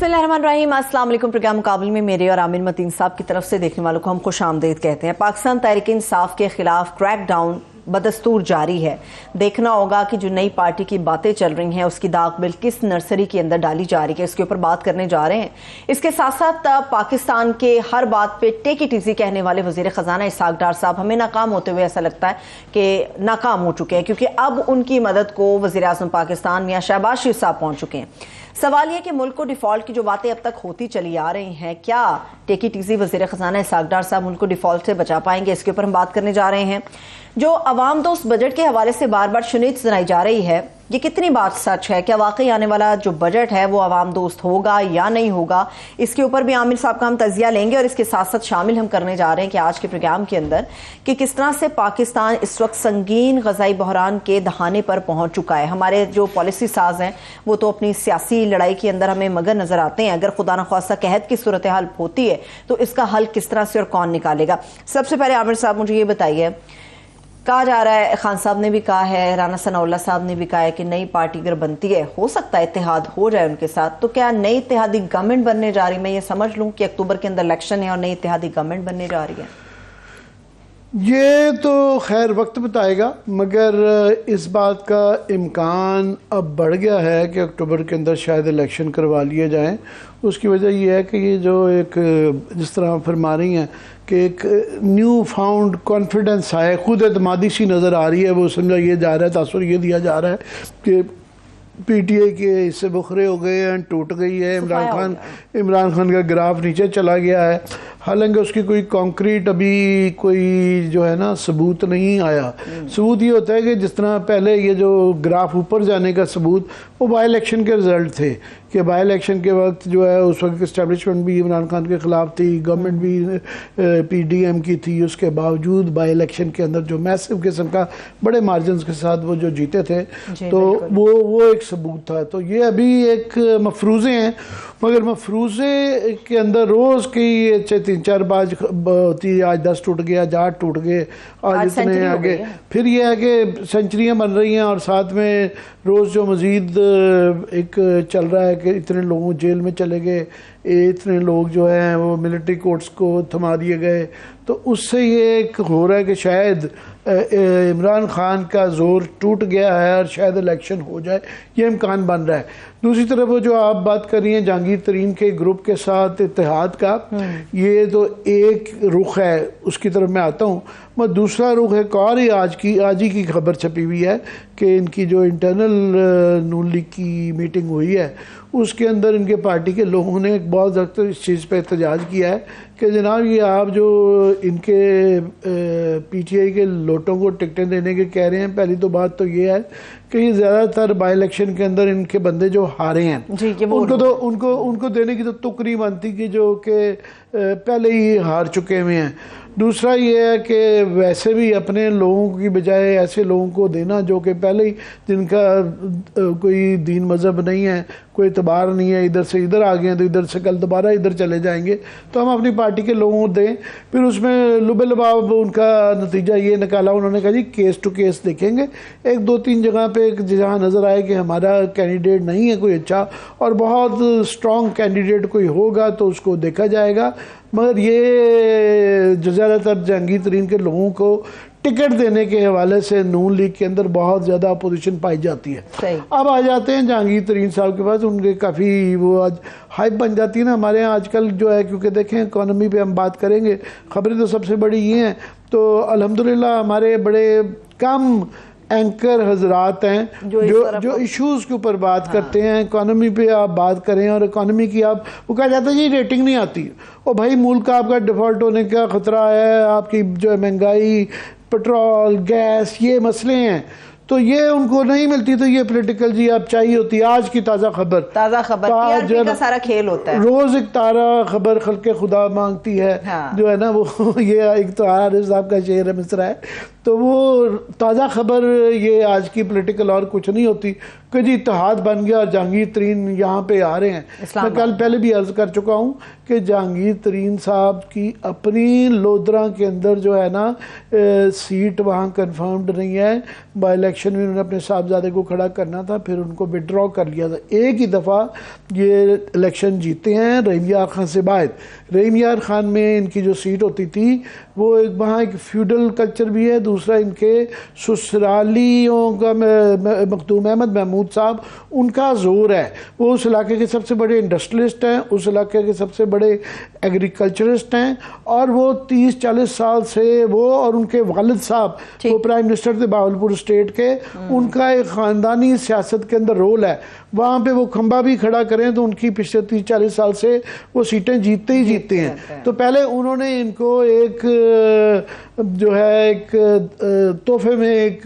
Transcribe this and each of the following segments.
बिस्मिल्लाहिर्रहमानिर्रहीम। अस्सलाम वालेकुम। प्रोग्राम मुकाबले में मेरे और आमिर मतीन साहब की तरफ से देखने वालों को हम खुश आमदीद कहते हैं। पाकिस्तान तहरीक इंसाफ के खिलाफ क्रैकडाउन बदस्तूर जारी है। देखना होगा कि जो नई पार्टी की बातें चल रही हैं उसकी दाग बिल किस नर्सरी के अंदर डाली जा रही है, इसके ऊपर बात करने जा रहे हैं। इसके साथ साथ पाकिस्तान के हर बात पे टेक इट इजी कहने वाले वजीर खजाना इसहाक डार साहब हमें नाकाम होते हुए ऐसा लगता है कि नाकाम हो चुके हैं, क्योंकि अब उनकी मदद को वजीर आज़म पाकिस्तान मियां शहबाज शरीफ साहब पहुंच चुके हैं। सवाल यह कि मुल्क को डिफॉल्ट की जो बातें अब तक होती चली आ रही हैं, क्या टेक इट इजी वजीर खजाना इसहाक डार साहब मुल्क को डिफॉल्ट से बचा पाएंगे, इसके ऊपर हम बात करने जा रहे हैं। जो अवाम दोस्त बजट के हवाले से बार बार शुनीद सुनाई जा रही है, ये कितनी बात सच है? क्या वाकई आने वाला जो बजट है वो अवाम दोस्त होगा या नहीं होगा? इसके ऊपर भी आमिर साहब का हम तजिया लेंगे और इसके साथ साथ शामिल हम करने जा रहे हैं कि आज के प्रोग्राम के अंदर कि किस तरह से पाकिस्तान इस वक्त संगीन ग़ज़ाई बहरान के दहाने पर पहुंच चुका है। हमारे जो पॉलिसी साज हैं वो तो अपनी सियासी लड़ाई के अंदर हमें मगर नजर आते हैं। अगर खुदा न ख्वास्ता कहत की सूरत हाल होती है तो इसका हल किस तरह से और कौन निकालेगा? सबसे पहले आमिर साहब मुझे ये बताइए, कहा जा रहा है, खान साहब ने भी कहा है, राना सनाउल्लाह साहब ने भी कहा है कि नई पार्टी अगर बनती है हो सकता है इत्तेहाद हो जाए उनके साथ, तो क्या नई इत्तेहादी गवर्नमेंट बनने जा रही है? मैं ये समझ लूं कि अक्टूबर के अंदर इलेक्शन है और नई इत्तेहादी गवर्नमेंट बनने जा रही है। ये तो खैर वक्त बताएगा, मगर इस बात का इम्कान अब बढ़ गया है कि अक्टूबर के अंदर शायद इलेक्शन करवा लिए जाएं। उसकी वजह यह है कि ये जो एक जिस तरह फरमा रही हैं कि एक न्यू फाउंड कॉन्फिडेंस है, खुद एतमादी सी नज़र आ रही है। वो समझा ये जा रहा है, तासुर ये दिया जा रहा है कि पीटीआई के हिस्से बुखरे हो गए हैं, टूट गई है। इमरान खान का ग्राफ नीचे चला गया है, हालांकि उसकी कोई कॉन्क्रीट अभी कोई जो है ना सबूत नहीं आया। सबूत ये होता है कि जिस तरह पहले ये जो ग्राफ ऊपर जाने का सबूत वो बाई इलेक्शन के रिजल्ट थे कि बाई इलेक्शन के वक्त जो है उस वक्त इस्टेब्लिशमेंट भी इमरान खान के ख़िलाफ़ थी, गवर्नमेंट भी पीडीएम की थी। उसके बावजूद बाई इलेक्शन के अंदर जो मैसिव किस्म का बड़े मार्जिन के साथ वो जो जीते थे, तो वो एक सबूत था। तो ये अभी एक मफरूज़े हैं, मगर मफरूज़े के अंदर रोज़ की 3-4 बाज होती है। आज 10 टूट गया, आज 8 टूट गए, आज इतने आगे। फिर ये है कि सेंचुरियाँ बन रही हैं और साथ में रोज़ जो मज़ीद एक चल रहा है कि इतने लोग जेल में चले गए, इतने लोग जो हैं वो मिलिट्री कोर्ट्स को थमा दिए गए। तो उससे ये एक हो रहा है कि शायद इमरान खान का जोर टूट गया है और शायद इलेक्शन हो जाए, ये इम्कान बन रहा है। दूसरी तरफ वो जो आप बात कर रही हैं जहांगीर तरीन के ग्रुप के साथ इत्तेहाद का, ये तो एक रुख है, उसकी तरफ मैं आता हूँ। मगर दूसरा रुख एक और ही आज ही की खबर छपी हुई है कि इनकी जो इंटरनल नून लीग की मीटिंग हुई है उसके अंदर इनके पार्टी के लोगों ने बहुत सख्त इस चीज़ पे एहतजाज किया है कि जनाब ये आप जो इनके पीटीआई के लोटों को टिकटें देने के कह रहे हैं, पहली तो बात तो ये है कि ये ज़्यादातर बाई इलेक्शन के अंदर इनके बंदे जो हारे हैं उनको देने की तो तुक नहीं बनती कि जो कि पहले ही हार चुके हुए हैं। दूसरा ये है कि वैसे भी अपने लोगों की बजाय ऐसे लोगों को देना जो कि पहले ही जिनका कोई दीन मज़हब नहीं है, कोई एतबार नहीं है, इधर से इधर आ गए हैं तो इधर से कल दोबारा इधर चले जाएंगे, तो हम अपनी पार्टी के लोगों को दें। फिर उसमें लुबे लबाब उनका नतीजा ये निकाला, उन्होंने कहा जी केस टू केस देखेंगे। 1-2-3 जगह पे जहाँ नज़र आए कि हमारा कैंडिडेट नहीं है कोई अच्छा और बहुत स्ट्रॉन्ग कैंडिडेट कोई होगा तो उसको देखा जाएगा। मगर ये जो ज़्यादातर जहांगीर तरीन के लोगों को टिकट देने के हवाले से नून लीग के अंदर बहुत ज़्यादा अपोजिशन पाई जाती है। अब आ जाते हैं जहांगीर तरीन साहब के पास, उनके काफ़ी वो आज हाइप बन जाती है ना हमारे यहाँ आजकल जो है, क्योंकि देखें इकॉनमी पे हम बात करेंगे, खबरें तो सबसे बड़ी ये हैं। तो अल्हम्दुलिल्लाह हमारे बड़े कम एंकर हजरात हैं जो इश्यूज़ के ऊपर बात करते हैं। इकॉनमी पे आप बात करें और इकॉनमी की आप वो कहा जाता है जी रेटिंग नहीं आती, और भाई मुल्क का आपका डिफ़ॉल्ट होने का ख़तरा है, आपकी जो है महंगाई, पेट्रोल, गैस, ये मसले हैं, तो ये उनको नहीं मिलती। तो ये पॉलिटिकल जी आप चाहिए होती है आज की ताज़ा खबर टीआरपी का सारा खेल होता है। रोज़ एक तारा खबर खल्के खुदा मांगती है, जो है ना वो ये एक तो आरिफ साहब का शेर है, मिसरा है तो वो ताज़ा खबर ये आज की पॉलिटिकल और कुछ नहीं होती कि जी इत्तेहाद बन गया और जहांगीर तरीन यहाँ पे आ रहे हैं। मैं कल पहले भी अर्ज कर चुका हूँ कि जहांगीर तरीन साहब की अपनी लोधरा के अंदर जो है ना सीट वहाँ कंफर्म्ड नहीं है। बाई इलेक्शन में उन्होंने अपने साहबजादे को खड़ा करना था, फिर उनको विड्रॉ कर लिया था। एक ही दफ़ा ये इलेक्शन जीते हैं रहीम यार खान से बाद। रहीम यार खान में इनकी जो सीट होती थी वो एक वहाँ एक फ्यूडल कल्चर भी है, दूसरा इनके ससुरालियों का मखदूम अहमद महमूद साहब उनका जोर है। वो उस इलाके के सबसे बड़े इंडस्ट्रियलिस्ट हैं, उस इलाके के सबसे बड़े एग्रीकल्चरिस्ट हैं, और वो 30-40 साल से वो और उनके वालिद साहब वो प्राइम मिनिस्टर थे बहावलपुर स्टेट के, उनका एक ख़ानदानी सियासत के अंदर रोल है। वहाँ पे वो खंबा भी खड़ा करें तो उनकी पिछले 30-40 साल से वो सीटें जीतते ही जीतते हैं। तो पहले उन्होंने इनको एक जो है एक तोहफे में एक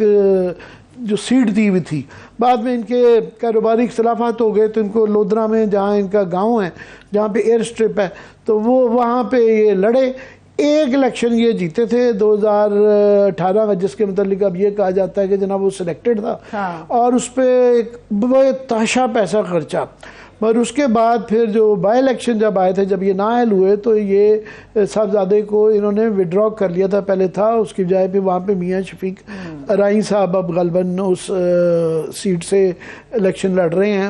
जो सीट दी हुई थी। बाद में इनके कारोबारी इख्तलाफात हो गए तो इनको लोधरा में जहाँ इनका गांव है, जहाँ पे एयर स्ट्रिप है, तो वो वहाँ पे ये लड़े। एक इलेक्शन ये जीते थे 2018 में, जिसके मतलब अब ये कहा जाता है कि जनाब वो सिलेक्टेड था। हाँ। और उस पर एक ताशा पैसा खर्चा। पर उसके बाद फिर जो बाई इलेक्शन जब आए थे, जब ये नाअहल हुए, तो ये साहबजादे को इन्होंने विड्रॉ कर लिया था। पहले था, उसकी बजाय पे वहाँ पे मियाँ शफीक राई साहब अब गलबन उस सीट से इलेक्शन लड़ रहे हैं,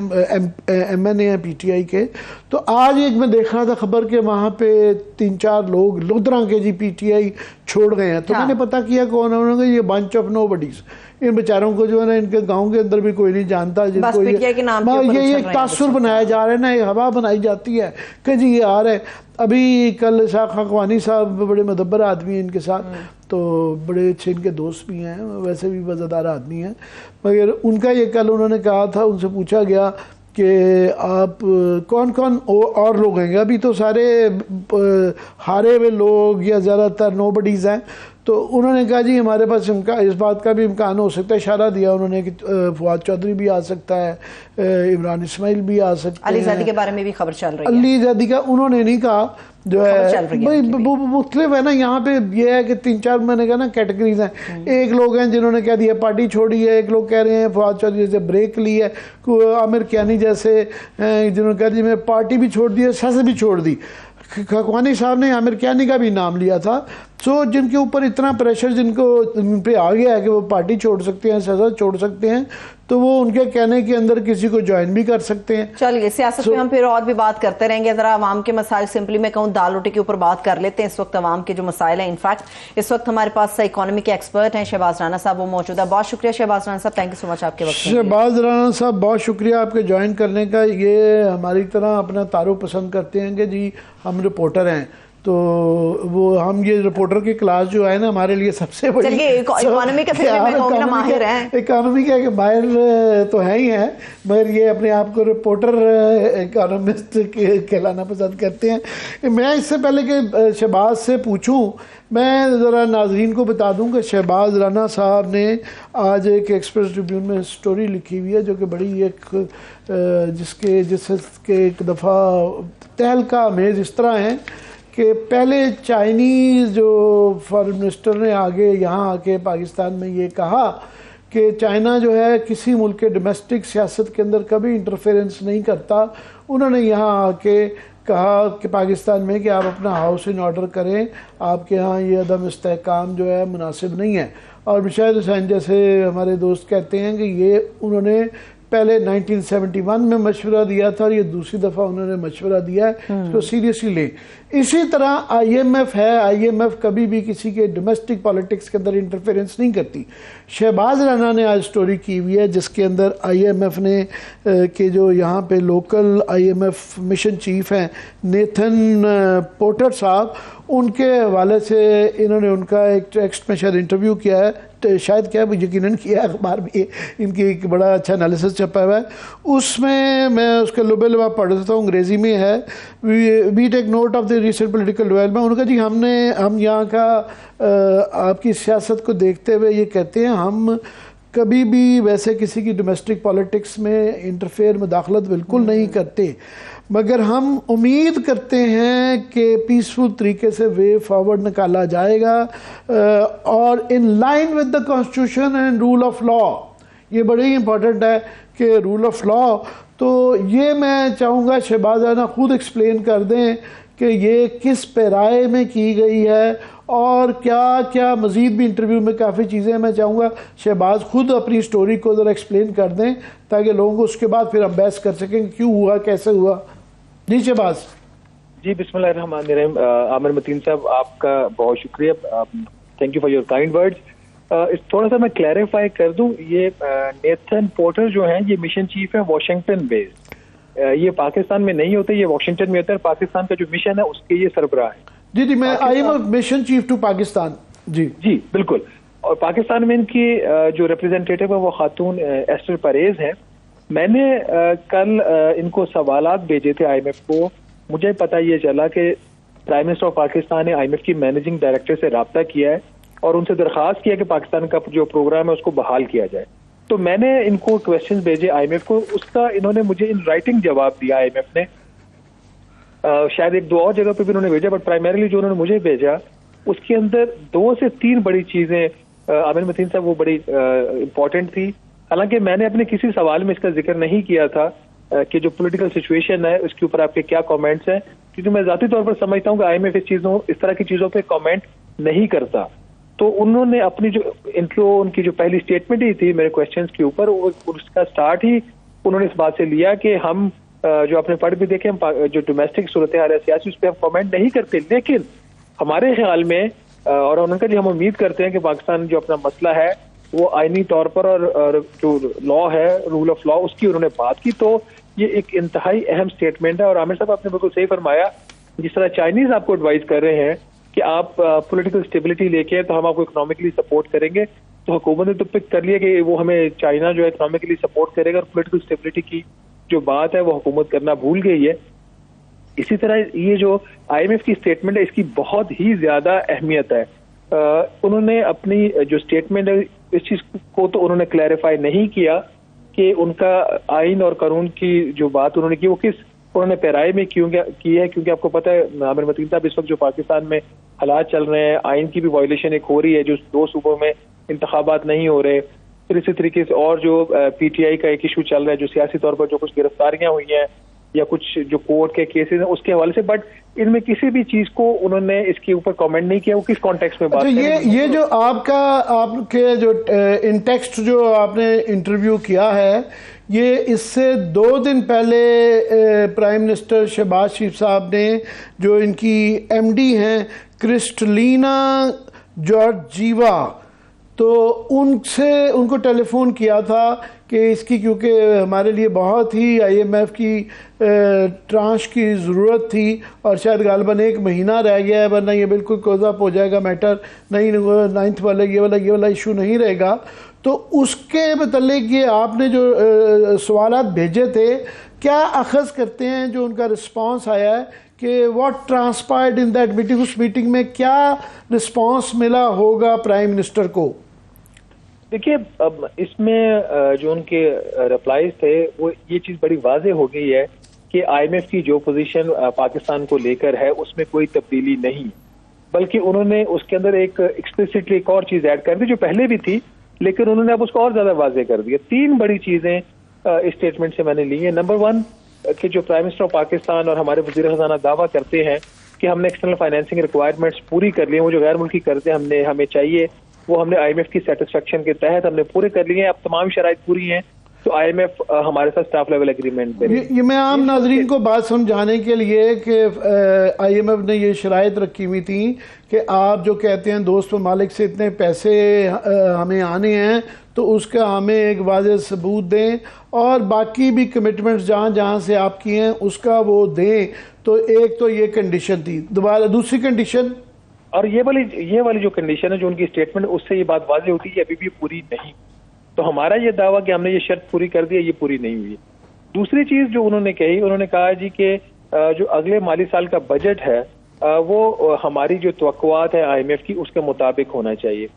MNA हैं PTI के। तो आज एक मैं देख रहा था खबर के वहाँ पे 3-4 लोग लोधरा के जी PTI छोड़ गए हैं। तो हाँ। मैंने पता किया कौन है, उन्होंने ये बंच ऑफ नोबडीज, इन बेचारों को जो है ना इनके गांव के अंदर भी कोई नहीं जानता, जिनको ये एक तासुर बनाया जा रहा है ना, ये हवा बनाई जाती है कि जी ये आ रहे। अभी कल शाह खाकवानी साहब बड़े मदब्बर आदमी हैं इनके साथ, तो बड़े अच्छे इनके दोस्त भी हैं, वैसे भी मज़ेदार आदमी हैं। मगर उनका ये कल उन्होंने कहा था, उनसे पूछा गया कि आप कौन कौन और लोग हैं। अभी तो सारे हारे हुए लोग या ज़्यादातर नोबडीज़ हैं। तो उन्होंने कहा जी हमारे पास इस बात का भी इम्कान हो सकता है, इशारा दिया उन्होंने कि फवाद चौधरी भी आ सकता है, इमरान इस्माइल भी आ सकते हैं, अली ज़ैदी के बारे में भी खबर चल रही है। अली ज़ैदी का उन्होंने नहीं कहा, जो है भाई मुख्तलिफ है ना। यहाँ पे ये है कि 3-4 मैंने कहा ना कैटेगरीज हैं। एक लोग हैं जिन्होंने कह दिया पार्टी छोड़ी है, एक लोग कह रहे हैं फवाद चौधरी जैसे ब्रेक ली है, आमिर कियानी जैसे जिन्होंने कहा जी मैं पार्टी भी छोड़ दी है, सियासत भी छोड़ दी। खाकवानी साहब ने आमिर कियानी का भी नाम लिया था। सो जिनके ऊपर इतना प्रेशर जिनको पे आ गया है कि वो पार्टी छोड़ सकते हैं, सियासत छोड़ सकते हैं, तो वो उनके कहने के अंदर किसी को ज्वाइन भी कर सकते हैं। चलिए सियासत में हम फिर और भी बात करते रहेंगे। जरा आवाम के मसाइल, सिंपली मैं कहूँ दाल रोटी के ऊपर बात कर लेते हैं। इस वक्त आवाम के जो मसाइल हैं, इनफैक्ट इस वक्त हमारे पास इकोनॉमी के एक्सपर्ट हैं शहबाज राना साहब, वो मौजूद है। बहुत शुक्रिया शहबाज राना साहब, थैंक यू सो मच आपके वक्त। शहबाज राना साहब बहुत शुक्रिया आपके ज्वाइन करने का। ये हमारी तरह अपना तारुफ पसंद करते हैं कि जी हम रिपोर्टर हैं, तो वो हम ये रिपोर्टर की क्लास जो है ना हमारे लिए सबसे बड़ी इकोनॉमी का माहिर है। इकोनॉमी का माहिर तो है ही है, मगर ये अपने आप को रिपोर्टर इकोनॉमिस्ट कहलाना पसंद करते हैं। मैं इससे पहले कि शहबाज से पूछूं, मैं ज़रा नाजरीन को बता दूं कि शहबाज राना साहब ने आज एक एक्सप्रेस ट्रिब्यून में स्टोरी लिखी हुई है जो कि बड़ी एक जिसके एक दफ़ा तहलका अमेज इस तरह है कि पहले चाइनीज़ जो फॉरेन मिनिस्टर ने आगे यहाँ आके पाकिस्तान में ये कहा कि चाइना जो है किसी मुल्क के डोमेस्टिक सियासत के अंदर कभी इंटरफेरेंस नहीं करता। उन्होंने यहाँ आके कहा कि पाकिस्तान में कि आप अपना हाउस इन ऑर्डर करें, आपके यहाँ ये अदम इस्तेहकाम जो है मुनासिब नहीं है। और मुशाहिद हुसैन जैसे हमारे दोस्त कहते हैं कि ये उन्होंने पहले 1971 में मशवरा दिया था और ये दूसरी दफ़ा उन्होंने मशवरा दिया है, इसको सीरियसली लें। इसी तरह IMF है, IMF कभी भी किसी के डोमेस्टिक पॉलिटिक्स के अंदर इंटरफेरेंस नहीं करती। शहबाज राना ने आज स्टोरी की हुई है जिसके अंदर IMF ने के जो यहाँ पे लोकल IMF मिशन चीफ हैं नेथन पोर्टर साहब, उनके हवाले से इन्होंने उनका एक टेक्स्ट में शायद इंटरव्यू किया है, शायद क्या यकीनन किया, अखबार में इनकी एक बड़ा अच्छा एनालिसिस छपा हुआ है। उसमें मैं उसके लुबे लुबा पढ़ देता हूँ, अंग्रेज़ी में है। We take note of the recent political development. उन्होंने कहा जी हम यहाँ का आपकी सियासत को देखते हुए ये कहते हैं हम कभी भी वैसे किसी की डोमेस्टिक पॉलिटिक्स में इंटरफेयर मुदाखलत बिल्कुल नहीं करते, मगर हम उम्मीद करते हैं कि पीसफुल तरीके से वे फॉरवर्ड निकाला जाएगा और in line with the constitution and rule of law. ये बड़ी ही इंपॉर्टेंट है कि रूल ऑफ लॉ, तो ये मैं चाहूँगा शहबाज राना खुद एक्सप्लेन कर दें कि ये किस पैराए में की गई है और क्या क्या मज़ीद भी इंटरव्यू में काफ़ी चीज़ें मैं चाहूँगा शहबाज खुद अपनी स्टोरी को ज़रा एक्सप्लेन कर दें ताकि लोगों को उसके बाद फिर हम बहस कर सकें क्यों हुआ कैसे हुआ। जी शहबाज। जी बिस्मिल्लाहिर्रहमानिर्रहीम। आमिर मतीन साहब आपका बहुत शुक्रिया, thank you for your kind words. थोड़ा सा मैं क्लैरिफाई कर दूं, ये नेथन पोर्टर जो हैं ये मिशन चीफ है वॉशिंगटन बेस्ड, ये पाकिस्तान में नहीं होते, ये वॉशिंगटन में होता है। पाकिस्तान का जो मिशन है उसके ये सरबराह है। जी जी, मैं I am mission chief to Pakistan. जी जी बिल्कुल। और पाकिस्तान में इनकी जो रिप्रेजेंटेटिव है वो खातून एस्टर परेज है। मैंने कल इनको सवालात भेजे थे IMF को। मुझे पता ये चला कि प्राइम मिनिस्टर ऑफ पाकिस्तान ने IMF की मैनेजिंग डायरेक्टर से रब्ता किया है और उनसे दरख्वास्त किया कि पाकिस्तान का जो प्रोग्राम है उसको बहाल किया जाए। तो मैंने इनको क्वेश्चन भेजे IMF को, उसका इन्होंने मुझे इन राइटिंग जवाब दिया IMF ने। शायद एक दो और जगह पे भी उन्होंने भेजा, बट प्राइमरीली जो उन्होंने मुझे भेजा उसके अंदर 2 से 3 बड़ी चीजें आमिर मतीन साहब वो बड़ी इंपॉर्टेंट थी। हालांकि मैंने अपने किसी सवाल में इसका जिक्र नहीं किया था कि जो पॉलिटिकल सिचुएशन है उसके ऊपर आपके क्या कमेंट्स हैं, क्योंकि मैं जाती तौर पर समझता हूँ कि IMF इस तरह की चीजों पे कमेंट नहीं करता। तो उन्होंने अपनी जो इंट्रो उनकी जो पहली स्टेटमेंट ही थी मेरे क्वेश्चंस के ऊपर, उसका स्टार्ट ही उन्होंने इस बात से लिया कि हम जो आपने पढ़ भी देखे, हम जो डोमेस्टिक सूरत हाल है सियासी उस पर हम कमेंट नहीं करते, लेकिन हमारे ख्याल में और उनका जो हम उम्मीद करते हैं कि पाकिस्तान जो अपना मसला है वो आईनी तौर पर और जो लॉ है रूल ऑफ लॉ उसकी उन्होंने बात की। तो ये एक इंतहाई अहम स्टेटमेंट है। और आमिर साहब आपने बिल्कुल सही फरमाया, जिस तरह चाइनीज आपको एडवाइस कर रहे हैं कि आप पॉलिटिकल स्टेबिलिटी लेके तो हम आपको इकोनॉमिकली सपोर्ट करेंगे, तो हुकूमत ने तो पिक कर लिया कि वो हमें चाइना जो है इकोनॉमिकली सपोर्ट करेगा और पॉलिटिकल स्टेबिलिटी की जो बात है वो हुकूमत करना भूल गई है। इसी तरह ये जो IMF की स्टेटमेंट है इसकी बहुत ही ज्यादा अहमियत है। उन्होंने अपनी जो स्टेटमेंट है इस चीज को तो उन्होंने क्लैरिफाई नहीं किया कि उनका आइन और कानून की जो बात उन्होंने की वो किस उन्होंने पैराए में क्यों की है, क्योंकि आपको पता है आमिर मतीन साहब इस वक्त जो पाकिस्तान में हालात चल रहे हैं, आइन की भी वायलेशन एक हो रही है, जो 2 सूबों में इंतखाबात नहीं हो रहे, फिर इसी तरीके से और जो PTI का एक इशू चल रहा है, जो सियासी तौर पर जो कुछ गिरफ्तारियां हुई हैं या कुछ जो कोर्ट के केसेस हैं उसके हवाले से, बट इनमें किसी भी चीज को उन्होंने इसके ऊपर कमेंट नहीं किया। वो किस कॉन्टेक्स्ट में बात ये जो आपके जो इन टेक्स्ट जो आपने इंटरव्यू किया है, ये इससे 2 दिन पहले प्राइम मिनिस्टर शहबाज शरीफ साहब ने जो इनकी MD हैं क्रिस्टलिना जॉर्जीवा, तो उनको टेलीफोन किया था कि इसकी क्योंकि हमारे लिए बहुत ही IMF की ट्रांश की ज़रूरत थी और शायद गालबन 1 महीना रह गया है, वरना ये बिल्कुल क्लोज अप हो जाएगा मैटर, नहीं 9th वाला ये वाला इशू नहीं रहेगा। तो उसके मतलब ये आपने जो सवालात भेजे थे, क्या अखज़ करते हैं जो उनका रिस्पांस आया है कि what transpired in that meeting, उस मीटिंग में क्या रिस्पांस मिला होगा प्राइम मिनिस्टर को? देखिए, अब इसमें जो उनके रिप्लाईज थे वो ये चीज बड़ी वाज़ेह हो गई है कि IMF की जो पोजीशन पाकिस्तान को लेकर है उसमें कोई तब्दीली नहीं, बल्कि उन्होंने उसके अंदर एक एक्सप्लिसिटली एक और चीज ऐड कर दी जो पहले भी थी, लेकिन उन्होंने अब उसको और ज्यादा वाज़ेह कर दिया। 3 बड़ी चीजें इस स्टेटमेंट से मैंने ली है। नंबर 1 कि जो प्राइम मिनिस्टर ऑफ पाकिस्तान और हमारे वज़ीर ख़ज़ाना दावा करते हैं कि हमने एक्सटर्नल फाइनेंसिंग रिक्वायरमेंट्स पूरी कर ली है, वो जो गैर मुल्की कर्जे हमें चाहिए वो हमने IMF की सेटिस्फेक्शन के तहत हमने पूरे कर लिए हैं, अब तमाम शराइत पूरी हैं, तो IMF हमारे साथ स्टाफ लेवल एग्रीमेंट पे। ये मैं आम नाजरीन को बात समझाने के लिए कि IMF ने ये शराइत रखी हुई थी कि आप जो कहते हैं दोस्त ममालिक से इतने पैसे हमें आने हैं तो उसका हमें एक वाज़ेह सबूत दें और बाकी भी कमिटमेंट्स जहाँ जहाँ से आप किए हैं उसका वो दें। तो एक तो ये कंडीशन थी। दोबारा दूसरी कंडीशन, और ये वाली जो कंडीशन है जो उनकी स्टेटमेंट, उससे ये बात वाज़ेह होती है अभी भी पूरी नहीं। तो हमारा ये दावा कि हमने ये शर्त पूरी कर दी है, ये पूरी नहीं हुई। दूसरी चीज जो उन्होंने कही, उन्होंने कहा जी कि जो अगले माली साल का बजट है वो हमारी जो तवक्कुआत है IMF की उसके मुताबिक होना चाहिए।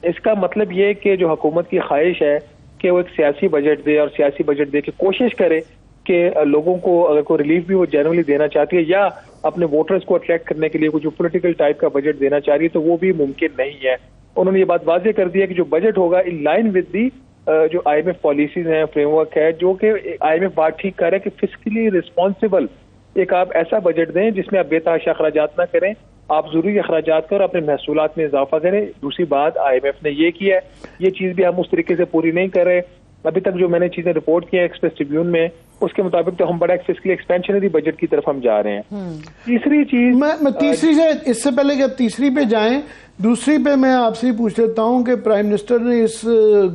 इसका मतलब ये कि जो हुकूमत की ख्वाहिश है कि वो एक सियासी बजट दे और सियासी बजट दे के कोशिश करे कि लोगों को अगर कोई रिलीफ भी वो जनरली देना चाहती है या अपने वोटर्स को अट्रैक्ट करने के लिए कुछ पॉलिटिकल टाइप का बजट देना चाह रही है, तो वो भी मुमकिन नहीं है। उन्होंने ये बात वाजे कर दी है कि जो बजट होगा इन लाइन विद दी जो IMF पॉलिसीज हैं, फ्रेमवर्क है, जो कि IMF बात ठीक कर रहा है कि फिस्कली रिस्पॉन्सिबल एक आप ऐसा बजट दें जिसमें आप बेतहाशा अखराजात ना करें, आप जरूरी अखराजात कर अपने महसूलात में इजाफा करें। दूसरी बात IMF ने ये किया है, ये चीज भी हम उस तरीके से पूरी नहीं कर रहे। अभी तक जो मैंने चीजें रिपोर्ट की है एक्सप्रेस ट्रिब्यून में, उसके मुताबिक तो हम बड़ा फिस्कली एक्सपेंशनरी बजट की तरफ हम जा रहे हैं। तीसरी चीज मैं तीसरी से, इससे पहले कि आप तीसरी पे जाएं, दूसरी पे मैं आपसे ही पूछ लेता हूं कि प्राइम मिनिस्टर ने इस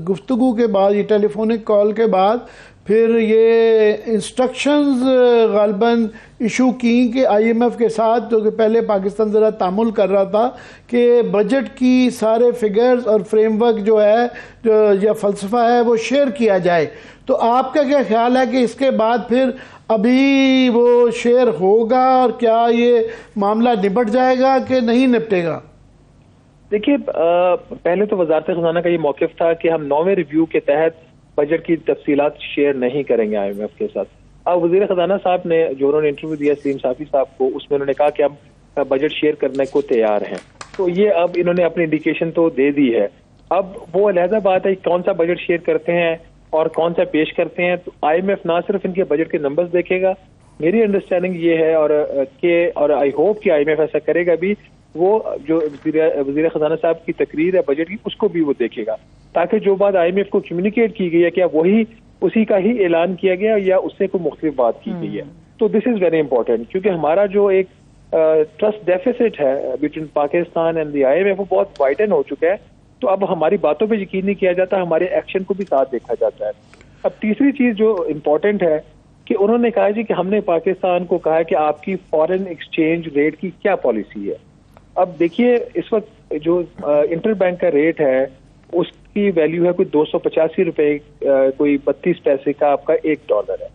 गुफ्तगू के बाद, ये टेलीफोनिक कॉल के बाद, फिर ये इंस्ट्रक्शंस गालबन इशू की कि IMF के साथ, जो कि पहले पाकिस्तान ज़रा तामुल कर रहा था कि बजट की सारे फिगर्स और फ्रेमवर्क जो है या फ़लसफ़ा है वो शेयर किया जाए। तो आपका क्या ख्याल है कि इसके बाद फिर अभी वो शेयर होगा और क्या ये मामला निपट जाएगा कि नहीं निपटेगा? देखिए, पहले तो वजारत खजाना का ये मौक़िफ़ था कि हम 9वें रिव्यू के तहत बजट की तफसीलात शेयर नहीं करेंगे IMF के साथ। अब वज़ीर खजाना साहब ने, जो उन्होंने इंटरव्यू दिया सलीम साफ़ी साहब को, उसमें उन्होंने कहा कि हम बजट शेयर करने को तैयार हैं। तो ये अब इन्होंने अपनी इंडिकेशन तो दे दी है। अब वो अलहदा बात है कौन सा बजट शेयर करते हैं और कौन सा पेश करते हैं। तो IMF ना सिर्फ इनके बजट के नंबर्स देखेगा, मेरी अंडरस्टैंडिंग ये है और आई होप कि IMF ऐसा करेगा भी, वो जो वज़ीर खजाना साहब की तकरीर है बजट की, उसको भी वो देखेगा, ताकि जो बात IMF को कम्युनिकेट की गई है क्या वही उसी का ही ऐलान किया गया या उससे कोई मुख्तलिफ बात की गई है। तो दिस इज वेरी इंपॉर्टेंट, क्योंकि हमारा जो एक ट्रस्ट डेफिसिट है between Pakistan and the IMF वो बहुत वाइडन हो चुका है। तो अब हमारी बातों पे यकीन नहीं किया जाता, हमारे एक्शन को भी साथ देखा जाता है। अब तीसरी चीज जो इम्पोर्टेंट है कि उन्होंने कहा जी कि हमने पाकिस्तान को कहा कि आपकी फॉरेन एक्सचेंज रेट की क्या पॉलिसी है। अब देखिए, इस वक्त जो इंटर बैंक का रेट है उसकी वैल्यू है कोई 285 रुपए, कोई 32 पैसे का आपका $1 है।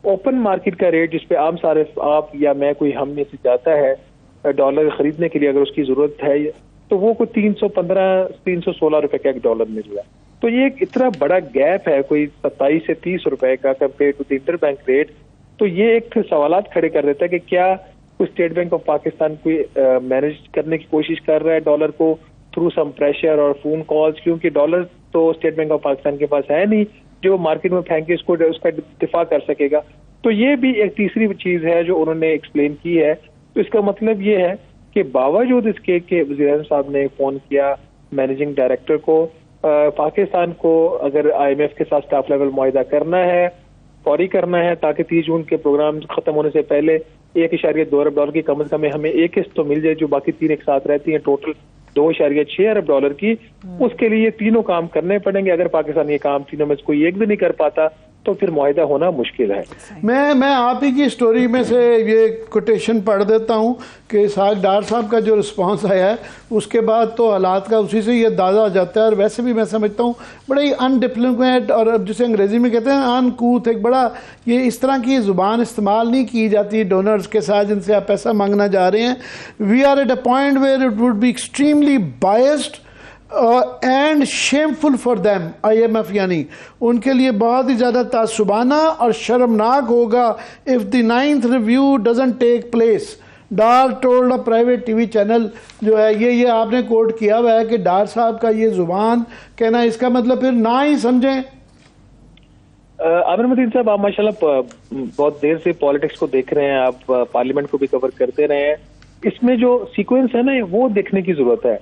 ओपन मार्केट का रेट जिसपे आम सारिफ आप या मैं कोई हम में से जाता है डॉलर खरीदने के लिए, अगर उसकी जरूरत है, तो वो कोई 316 रुपए का $1 में जो है। तो ये एक इतना बड़ा गैप है, कोई 27 से 30 रुपए का compare to the inter bank rate. तो ये एक सवालात खड़े कर देता है कि क्या कोई स्टेट बैंक ऑफ पाकिस्तान कोई मैनेज करने की कोशिश कर रहा है डॉलर को थ्रू सम प्रेशर और फोन कॉल्स, क्योंकि डॉलर तो स्टेट बैंक ऑफ पाकिस्तान के पास है नहीं जो मार्केट में फेंक के उसका दिफा कर सकेगा। तो ये भी एक तीसरी चीज है जो उन्होंने एक्सप्लेन की है। तो इसका मतलब ये है कि बावजूद इसके कि वज़ीर आज़म साहब ने फोन किया मैनेजिंग डायरेक्टर को, पाकिस्तान को अगर IMF के साथ स्टाफ लेवल मुआहिदा करना है, फौरी करना है, ताकि 30 जून के प्रोग्राम खत्म होने से पहले $1.2 अरब की कम से कम हमें एक किस्त तो मिल जाए, जो बाकी 3 एक साथ रहती है, टोटल $2.6 अरब की। उसके लिए तीनों काम करने पड़ेंगे। अगर पाकिस्तान ये काम तीनों में से कोई एक भी नहीं कर पाता तो फिर मुआहिदा होना मुश्किल है। मैं आप ही की स्टोरी में से ये कोटेशन पढ़ देता हूँ कि डार साहब का जो रिस्पांस आया है उसके बाद तो हालात का उसी से ये अंदाज़ा हो जाता है। और वैसे भी मैं समझता हूँ बड़ा ही अनडिप्लोमेट और जिसे अंग्रेज़ी में कहते हैं अनकूथ, एक बड़ा ये इस तरह की ज़ुबान इस्तेमाल नहीं की जाती डोनर्स के साथ जिनसे आप पैसा मांगना जा रहे हैं। We are at a point where it would be extremely biased and shameful for them. IMF यानी उनके लिए बहुत ही ज़्यादा तासुबाना और शर्मनाक होगा if the 9th review doesn't take place. Dar told a private TV channel जो है ये आपने कोट किया हुआ है कि डार साहब का ये जुबान कहना, इसका मतलब फिर ना ही समझें। आमिर मतीन साहब, आप माशाल्लाह बहुत देर से पॉलिटिक्स को देख रहे हैं, आप पार्लियामेंट को भी कवर करते रहे हैं। इसमें जो सीक्वेंस है ना वो देखने की जरूरत है।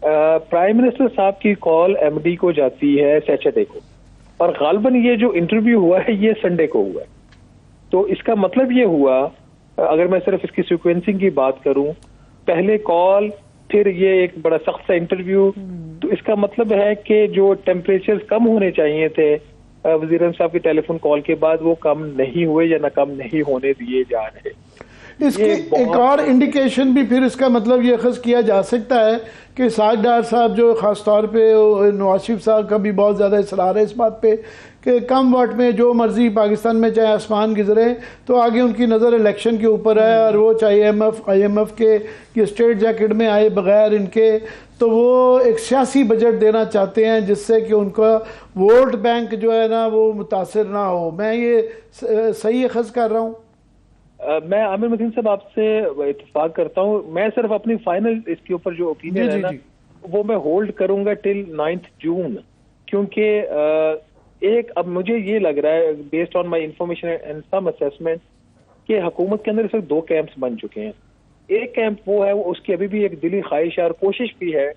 प्राइम मिनिस्टर साहब की कॉल MD को जाती है सैटरडे को, और गालबन ये जो इंटरव्यू हुआ है ये संडे को हुआ है। तो इसका मतलब ये हुआ, अगर मैं सिर्फ इसकी सीक्वेंसिंग की बात करूं, पहले कॉल फिर ये एक बड़ा सख्त सा इंटरव्यू, तो इसका मतलब है कि जो टेम्परेचर कम होने चाहिए थे वज़ीर साहब की टेलीफोन कॉल के बाद वो कम नहीं हुए या ना कम नहीं होने दिए जा रहे। इसकी एक और इंडिकेशन भी फिर इसका मतलब ये अखज़ किया जा सकता है कि साज डार साहब जो ख़ास तौर पे नवाज शरीफ साहब का भी बहुत ज़्यादा इसरार है इस बात पे कि कम वोट में जो मर्जी पाकिस्तान में चाहे आसमान गुजरे, तो आगे उनकी नज़र इलेक्शन के ऊपर है और वो चाहे IMF के ये स्ट्रेट जैकेट में आए बगैर इनके, तो वो एक सियासी बजट देना चाहते हैं जिससे कि उनका वोट बैंक जो है ना वो मुतासिर ना हो। मैं ये सही अखज़ कर रहा हूँ? मैं आमिर मतीन साहब आपसे इत्तेफाक करता हूँ। मैं सिर्फ अपनी फाइनल इसके ऊपर जो ओपिनियन है ना वो मैं होल्ड करूंगा टिल 9 जून, क्योंकि एक अब मुझे ये लग रहा है based on my information and some assessment कि हुकूमत के अंदर इस वक्त 2 कैंप्स बन चुके हैं। एक कैंप वो है, वो उसकी अभी भी एक दिली ख्वाहिश और कोशिश भी है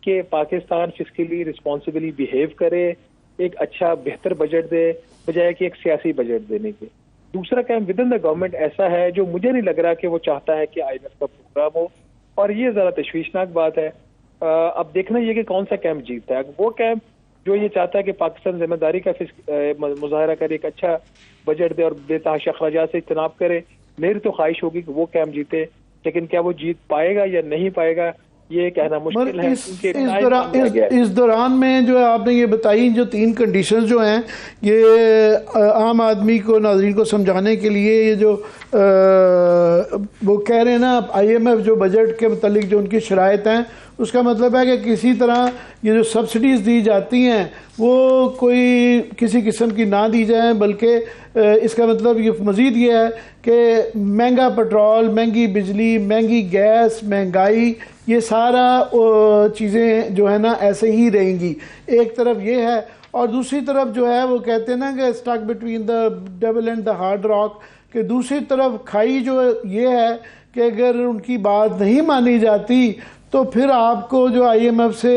कि पाकिस्तान फिस्कली रिस्पॉन्सिबली बिहेव करे, एक अच्छा बेहतर बजट दे बजाय कि एक सियासी बजट देने के। दूसरा camp with in the government ऐसा है जो मुझे नहीं लग रहा कि वो चाहता है कि IMF का प्रोग्राम हो, और ये जरा तशवीशनाक बात है। अब देखना ये कि कौन सा कैंप जीतता है। वो कैंप जो ये चाहता है कि पाकिस्तान जिम्मेदारी का मुजाहरा करे, एक अच्छा बजट दे और बेतहाशा अखराजात से इज्तनाब करे, मेरी तो ख्वाहिश होगी कि वो कैंप जीते, लेकिन क्या वो जीत पाएगा या नहीं पाएगा ये कहना मुश्किल है। इस दौरान में जो है आपने ये बताई जो 3 कंडीशंस जो हैं, ये आम आदमी को, नाज़रीन को समझाने के लिए, ये जो वो कह रहे हैं ना IMF जो बजट के मुतालिक जो उनकी शराइत हैं, उसका मतलब है कि किसी तरह ये जो सब्सिडीज़ दी जाती हैं वो कोई किसी किस्म की ना दी जाए, बल्कि इसका मतलब ये मज़ीद ये है कि महंगा पेट्रोल, महंगी बिजली, महंगी गैस, महंगाई, ये सारा चीज़ें जो है ना ऐसे ही रहेंगी। एक तरफ ये है, और दूसरी तरफ जो है वो कहते हैं ना कि stuck between the devil and the hard rock, कि दूसरी तरफ खाई जो ये है कि अगर उनकी बात नहीं मानी जाती तो फिर आपको जो IMF से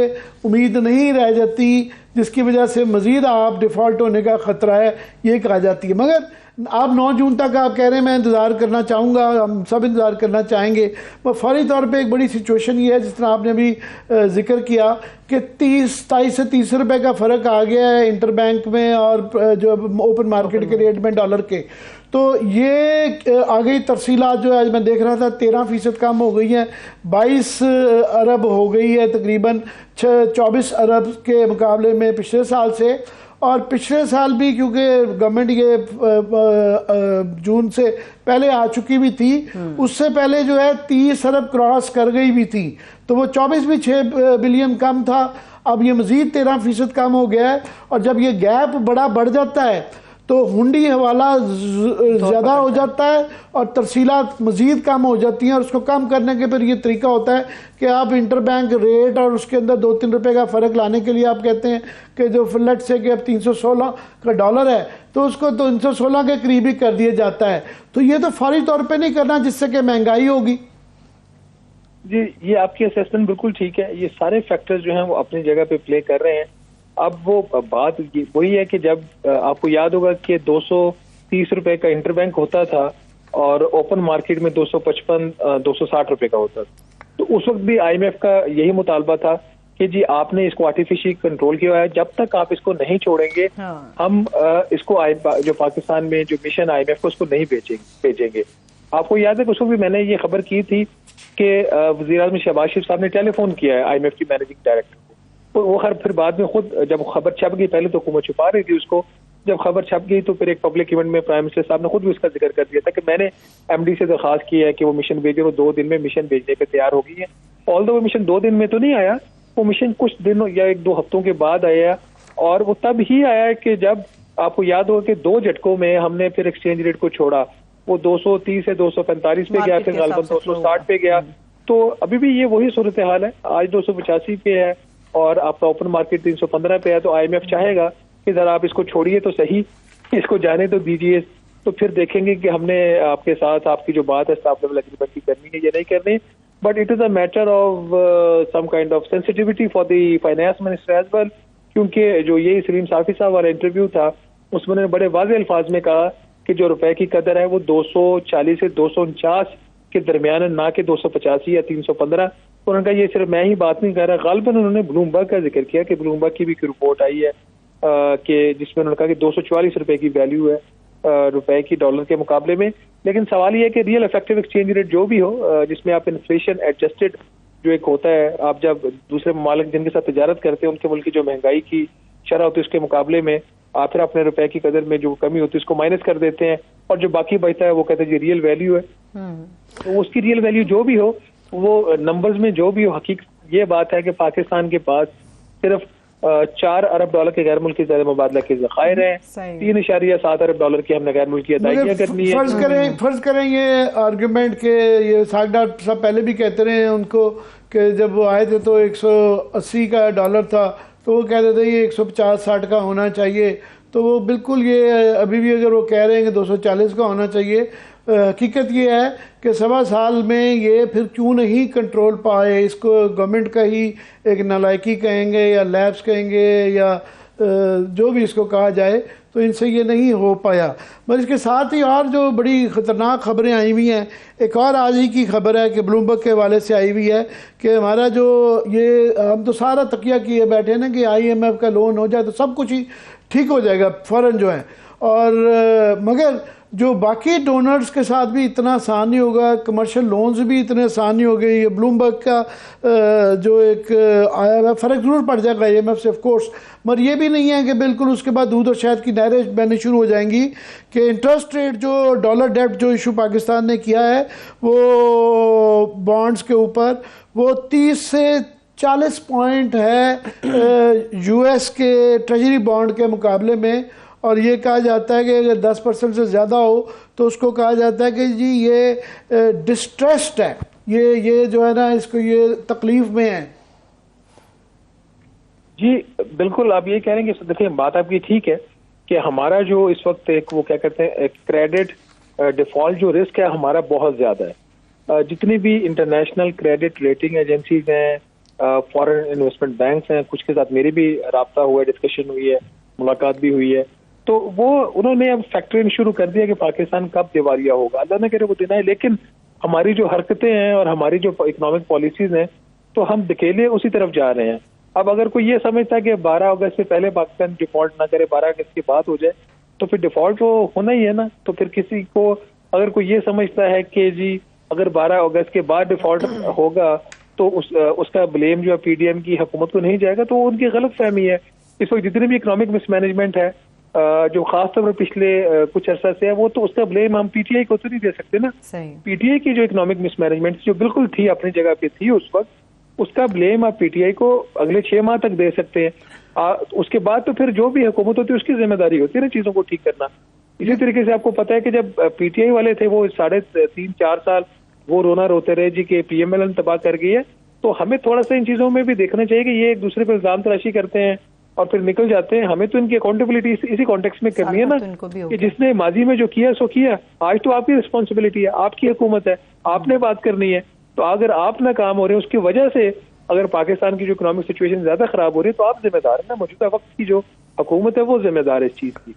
उम्मीद नहीं रह जाती, जिसकी वजह से मज़ीद आप डिफ़ॉल्ट होने का ख़तरा है, ये कहा जाती है। मगर आप 9 जून तक आप कह रहे हैं मैं इंतज़ार करना चाहूँगा, हम सब इंतज़ार करना चाहेंगे। पर फौरी तौर पे एक बड़ी सिचुएशन ये है, जिस तरह आपने अभी जिक्र किया कि 27 से 30 रुपए का फ़र्क आ गया है इंटरबैंक में और जो ओपन मार्केट के रेट में डॉलर के, तो ये आ गई तरसीलात जो आज मैं देख रहा था 13% कम हो गई है, 22 अरब हो गई है तकरीबन 24 अरब के मुकाबले में पिछले साल से। और पिछले साल भी क्योंकि गवर्नमेंट ये जून से पहले आ चुकी भी थी, उससे पहले जो है 30 अरब क्रॉस कर गई भी थी, तो वो 24 भी 6 बिलियन कम था। अब ये मज़ीद 13% कम हो गया है, और जब ये गैप बड़ा बढ़ जाता है तो हुंडी हवाला ज़्यादा हो जाता है और तरसीलात मज़ीद कम हो जाती हैं, और उसको कम करने के फिर ये तरीका होता है कि आप इंटरबैंक रेट और उसके अंदर 2-3 रुपए का फ़र्क लाने के लिए आप कहते हैं कि जो फ्लट से कि अब 316 का डॉलर है तो उसको 316 के करीब ही कर दिया जाता है। तो ये तो फौरी तौर पर नहीं करना, जिससे कि महंगाई होगी। जी, ये आपकी असेसमेंट बिल्कुल ठीक है। ये सारे फैक्टर्स जो हैं वो अपनी जगह पे प्ले कर रहे हैं। अब वो बात वही है कि जब आपको याद होगा कि 230 रुपए का इंटरबैंक होता था और ओपन मार्केट में 255-260 रुपए का होता था, तो उस वक्त भी IMF का यही मुतालबा था कि जी आपने इसको आर्टिफिशियल कंट्रोल किया है, जब तक आप इसको नहीं छोड़ेंगे हम इसको जो पाकिस्तान में जो मिशन IMF को उसको नहीं भेजेंगे। आपको याद है कि उसको भी मैंने ये खबर की थी कि वज़ीर-ए-आज़म शहबाज शरीफ साहब ने टेलीफोन किया है IMF की मैनेजिंग डायरेक्टर को, तो वो खैर फिर बाद में खुद जब खबर छप गई, पहले तो हुकूमत छुपा रही थी उसको, जब खबर छप गई तो फिर एक पब्लिक इवेंट में प्राइम मिनिस्टर साहब ने खुद भी उसका जिक्र कर दिया था कि मैंने MD से दरखास्त की है कि वो मिशन भेजे, वो 2 दिन में मिशन भेजने पे तैयार हो गई है। ऑल्दो वो मिशन 2 दिन में तो नहीं आया, वो मिशन कुछ दिन या 1-2 हफ्तों के बाद आया, और वो तब ही आया कि जब आपको याद होगा कि 2 झटकों में हमने फिर एक्सचेंज रेट को छोड़ा, वो 230 से 245 पे गया, फिर गालबन 260 पे गया। तो अभी भी ये वही सूरत हाल है, आज 285 पे है और आपका ओपन मार्केट 315 पे है। तो IMF चाहेगा कि जरा आप इसको छोड़िए तो सही, इसको जाने तो दीजिए, तो फिर देखेंगे कि हमने आपके साथ आपकी जो बात है स्टाफ लेवल एग्रीमेंट की करनी है या नहीं करनी। But it is a matter of some kind of sensitivity for the finance minister as well, क्योंकि जो ये सलीम साफी साहब वाला इंटरव्यू था उसमें उन्होंने बड़े वाज़ेह अल्फाज में कहा कि जो रुपए की कदर है वो 240 से 249 के दरमियान, ना कि 285 या 315। उन्होंने कहा ये सिर्फ मैं ही बात नहीं कर रहा, गालिबन उन्होंने ब्लूमबर्ग का जिक्र किया कि ब्लूमबर्ग की भी रिपोर्ट आई है कि जिसमें उन्होंने कहा कि 244 रुपए की वैल्यू है। रुपए की डॉलर के मुकाबले में। लेकिन सवाल ये है कि रियल इफेक्टिव एक्सचेंज रेट जो भी हो, जिसमें आप इन्फ्लेशन एडजस्टेड जो एक होता है, आप जब दूसरे ममालिक जिनके साथ तजारत करते हैं उनके मुल्क की जो महंगाई की शरह होती है उसके मुकाबले में आप फिर अपने रुपए की कदर में जो कमी होती है उसको माइनस कर देते हैं, और जो बाकी बचता है वो कहते हैं जी रियल वैल्यू है। तो उसकी रियल वैल्यू जो भी हो, वो नंबर्स में जो भी हो, हकीकत ये बात है कि पाकिस्तान के पास सिर्फ 4 अरब डॉलर के गैर मुल्की ज़र मुबादला के ज़खायर हैं, 3.7 अरब डॉलर की हमने गैर मुल्की अदायगियाँ करनी है। फर्ज करें ये आर्गुमेंट के ये सागदार साहब पहले भी कहते रहे हैं उनको कि जब वो आए थे तो 180 का डॉलर था, तो वो कहते थे ये 150-60 का होना चाहिए। तो वो बिल्कुल ये अभी भी अगर वो कह रहे हैं कि 240 का होना चाहिए, हकीकत ये है कि 1.25 साल में ये फिर क्यों नहीं कंट्रोल पाए। इसको गवर्नमेंट का ही एक नालायकी कहेंगे या लैब्स कहेंगे या जो भी इसको कहा जाए, तो इनसे ये नहीं हो पाया। मगर इसके साथ ही और जो बड़ी ख़तरनाक खबरें आई हुई हैं, एक और आज ही की खबर है कि ब्लूमबर्ग के हवाले से आई हुई है कि हमारा जो ये हम तो सारा तकिया किए बैठे हैं ना कि IMF का लोन हो जाए तो सब कुछ ही ठीक हो जाएगा फ़ौरन जो है, और मगर जो बाकी डोनर्स के साथ भी इतना आसान नहीं होगा, कमर्शियल लोन्स भी इतने आसान नहीं हो गए। ये ब्लूमबर्ग का जो एक आया हुआ फ़र्क ज़रूर पड़ जाएगा IMF से ऑफ कोर्स, मगर ये भी नहीं है कि बिल्कुल उसके बाद दूध और शहद की नहरें बहनी शुरू हो जाएंगी कि इंटरेस्ट रेट जो डॉलर डेब्ट जो इशू पाकिस्तान ने किया है वो बॉन्ड्स के ऊपर वो 30 से 40 पॉइंट है US के ट्रेजरी बॉन्ड के मुकाबले में, और ये कहा जाता है कि अगर 10% से ज़्यादा हो तो उसको कहा जाता है कि जी ये डिस्ट्रेस्ड है, ये जो है ना इसको ये तकलीफ में है। जी बिल्कुल, आप ये कह रहे हैं कि देखिए बात आपकी ठीक है कि हमारा जो इस वक्त एक वो क्या कहते हैं क्रेडिट डिफॉल्ट जो रिस्क है हमारा बहुत ज़्यादा है। जितनी भी इंटरनेशनल क्रेडिट रेटिंग एजेंसीज हैं, फॉरेन इन्वेस्टमेंट बैंक्स हैं, कुछ के साथ मेरी भी रब्ता हुआ है, डिस्कशन हुई है, मुलाकात भी हुई है, तो वो उन्होंने अब फैक्टरिंग शुरू कर दिया कि पाकिस्तान कब दिवालिया होगा। अल्लाह न करे वो दिन आए, लेकिन हमारी जो हरकतें हैं और हमारी जो इकोनॉमिक पॉलिसीज हैं तो हम धकेले उसी तरफ जा रहे हैं। अब अगर कोई ये समझता है कि 12 अगस्त से पहले पाकिस्तान डिफॉल्ट ना करे, 12 अगस्त की बात हो जाए, तो फिर डिफॉल्ट तो होना ही है ना। तो फिर किसी को अगर कोई ये समझता है कि जी अगर 12 अगस्त के बाद डिफॉल्ट होगा तो उसका ब्लेम जो है PDM की हुकूमत को नहीं जाएगा, तो उनकी गलत फहमी है। इस वक्त जितने भी इकोनॉमिक मिसमैनेजमेंट है जो खासतौर पर पिछले कुछ अर्सा से है, वो तो उसका ब्लेम हम PTI को तो नहीं दे सकते ना। PTI की जो इकोनॉमिक मिसमैनेजमेंट जो बिल्कुल थी, अपनी जगह पे थी उस वक्त, उसका ब्लेम आप PTI को अगले 6 माह तक दे सकते हैं। उसके बाद तो फिर जो भी हुकूमत होती है उसकी जिम्मेदारी होती है ना चीजों को ठीक करना। इसी तरीके से आपको पता है कि जब PTI वाले थे वो 3.5-4 साल वो रोना रोते रहे जी कि PMLN तबाह कर गई है, तो हमें थोड़ा सा इन चीजों में भी देखना चाहिए कि ये एक दूसरे पर इल्जाम तराशी करते हैं और फिर निकल जाते हैं। हमें तो इनकी अकाउंटेबिलिटी इसी कॉन्टेक्स्ट में करनी है ना कि जिसने माजी में जो किया सो किया, आज तो आपकी रिस्पॉन्सिबिलिटी है, आपकी हुकूमत है, आपने बात करनी है। तो अगर आप ना काम हो रहे हैं उसकी वजह से अगर पाकिस्तान की जो इकोनॉमिक सिचुएशन ज्यादा खराब हो रही है तो आप जिम्मेदार है ना। मौजूदा वक्त की जो हुकूमत है वो जिम्मेदार है इस चीज की।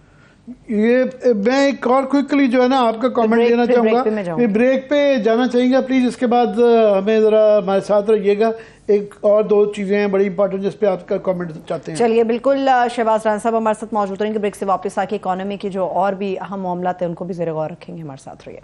ये मैं एक और क्विकली जो है ना आपका कमेंट देना चाहूंगा, ये ब्रेक पे जाना चाहेंगे प्लीज, इसके बाद हमें जरा हमारे साथ रहिएगा। एक और 2 चीजें हैं बड़ी इंपॉर्टेंट जिस पे आपका कमेंट चाहते हैं। चलिए बिल्कुल, शहबाज राना साहब हमारे साथ मौजूद रहेंगे। ब्रेक से वापस आके इकोनॉमी की जो और भी अहम मामला थे उनको भी ज़ेर गौर रखेंगे। हमारे साथ रहिए।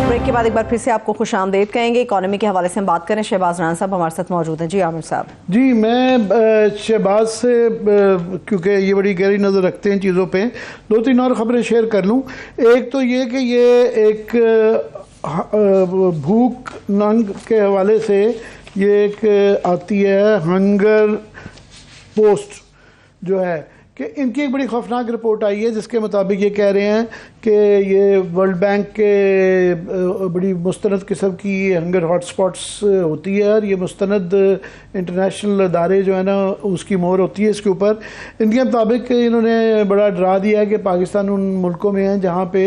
ब्रेक के बाद एक बार फिर से आपको खुशामदीद कहेंगे। इकोनॉमी के हवाले से हम बात करें, शहबाज राना साहब हमारे साथ मौजूद हैं। जी आमिर साहब। जी मैं शहबाज से क्योंकि ये बड़ी गहरी नज़र रखते हैं चीज़ों पे, 2-3 और ख़बरें शेयर कर लूँ। एक तो ये कि ये एक भूख नंग के हवाले से ये एक आती है हंगर पोस्ट जो है कि इनकी एक बड़ी खौफनाक रिपोर्ट आई है जिसके मुताबिक ये कह रहे हैं कि ये वर्ल्ड बैंक के बड़ी मुस्तनद किस्म की हंगर हॉटस्पॉट्स होती है और ये मुस्तनद इंटरनेशनल अदारे जो है ना उसकी मोहर होती है इसके ऊपर। इनके मुताबिक इन्होंने बड़ा डरा दिया है कि पाकिस्तान उन मुल्कों में है जहाँ पे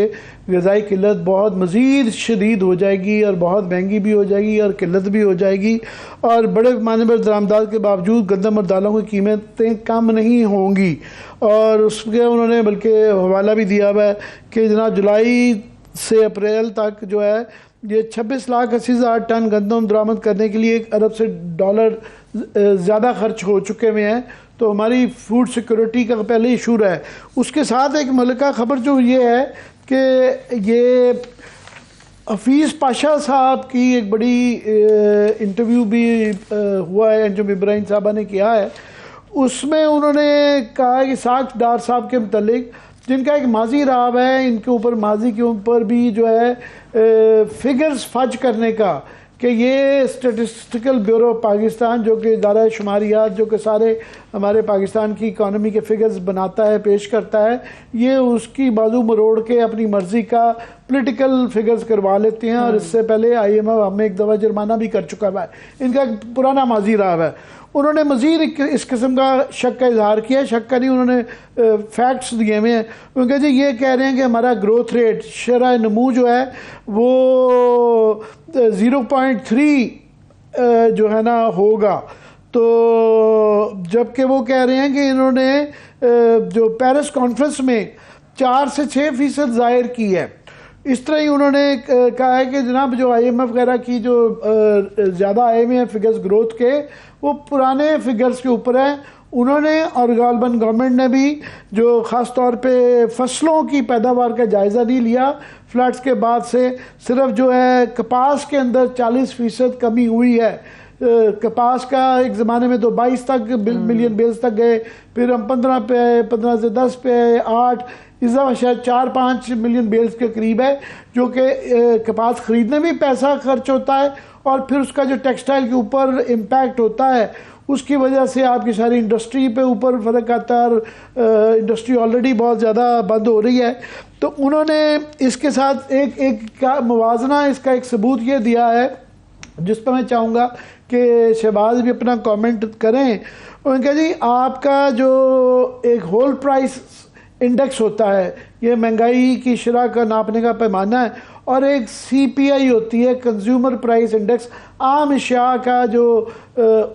ग़िज़ाई किल्लत बहुत मज़ीद शदीद हो जाएगी और बहुत महंगी भी हो जाएगी और किल्लत भी हो जाएगी, और बड़े पैमाने पर दरामदात के बावजूद गंदम और दालों की कीमतें कम नहीं होंगी। और उसके उन्होंने बल्कि हवाला भी दिया हुआ है कि जनाब जुलाई से अप्रैल तक जो है ये 26,80,000 टन गंदम बरामद करने के लिए $1 अरब ज़्यादा खर्च हो चुके हुए हैं। तो हमारी फूड सिक्योरिटी का पहले इशू है। उसके साथ एक मलका खबर जो ये है कि ये हफीज़ पाशा साहब की एक बड़ी इंटरव्यू भी हुआ है, अंजुम इब्राहिम साहबा ने किया है। उसमें उन्होंने कहा है कि साख डार साहब के मुतल्लिक, जिनका एक माजी रहा है, इनके ऊपर माजी के ऊपर भी जो है फिगर्स फज करने का, कि ये स्टेटिस्टिकल ब्यूरो ऑफ पाकिस्तान जो कि इदारा शुमारियात जो कि सारे हमारे पाकिस्तान की इकानमी के फिगर्स बनाता है, पेश करता है, ये उसकी बाजू मरोड़ के अपनी मर्जी का पॉलिटिकल फिगर्स करवा लेते हैं। और इससे पहले IMF हमें एक दफ़ा जुर्माना भी कर चुका है। इनका एक पुराना माजी रहा है। उन्होंने मज़ीद इस किस्म का शक का इजहार किया, शक का नहीं, उन्होंने फैक्ट्स दिए हुए हैं। उनके जी ये कह रहे हैं कि हमारा ग्रोथ रेट, शरह नमू जो है वो 0.3 जो है ना होगा। तो जबकि वो कह रहे हैं कि इन्होंने जो पेरिस कॉन्फ्रेंस में 4 से 6% ज़ाहिर की है। इस तरह ही उन्होंने कहा है कि जनाब जो IMF वगैरह की जो ज़्यादा आए हुए हैं फिगर्स ग्रोथ के, वो पुराने फिगर्स के ऊपर है। उन्होंने और गालबन गवर्नमेंट ने भी जो ख़ास तौर पे फसलों की पैदावार का जायज़ा नहीं लिया। फ्लड्स के बाद से सिर्फ जो है कपास के अंदर 40% कमी हुई है। कपास का एक ज़माने में तो 22 तक मिलियन बेल्स तक गए, फिर हम 15 पे आए, 15 से 10 पे आए, 8, इस दफ़ा शायद 4-5 मिलियन बेल्स के करीब है। जो कि कपास ख़रीदने में पैसा खर्च होता है और फिर उसका जो टेक्सटाइल के ऊपर इम्पैक्ट होता है, उसकी वजह से आपकी सारी इंडस्ट्री पे ऊपर फ़र्क आता है। और इंडस्ट्री ऑलरेडी बहुत ज़्यादा बंद हो रही है। तो उन्होंने इसके साथ एक का मुवाजना, इसका एक सबूत ये दिया है, जिस पर मैं चाहूँगा कि शहबाज भी अपना कमेंट करें। उनका जी आपका जो एक होल प्राइस इंडेक्स होता है, ये महंगाई की शरह का नापने का पैमाना है, और एक CPI होती है, कंज्यूमर प्राइस इंडेक्स, आम अशिया का जो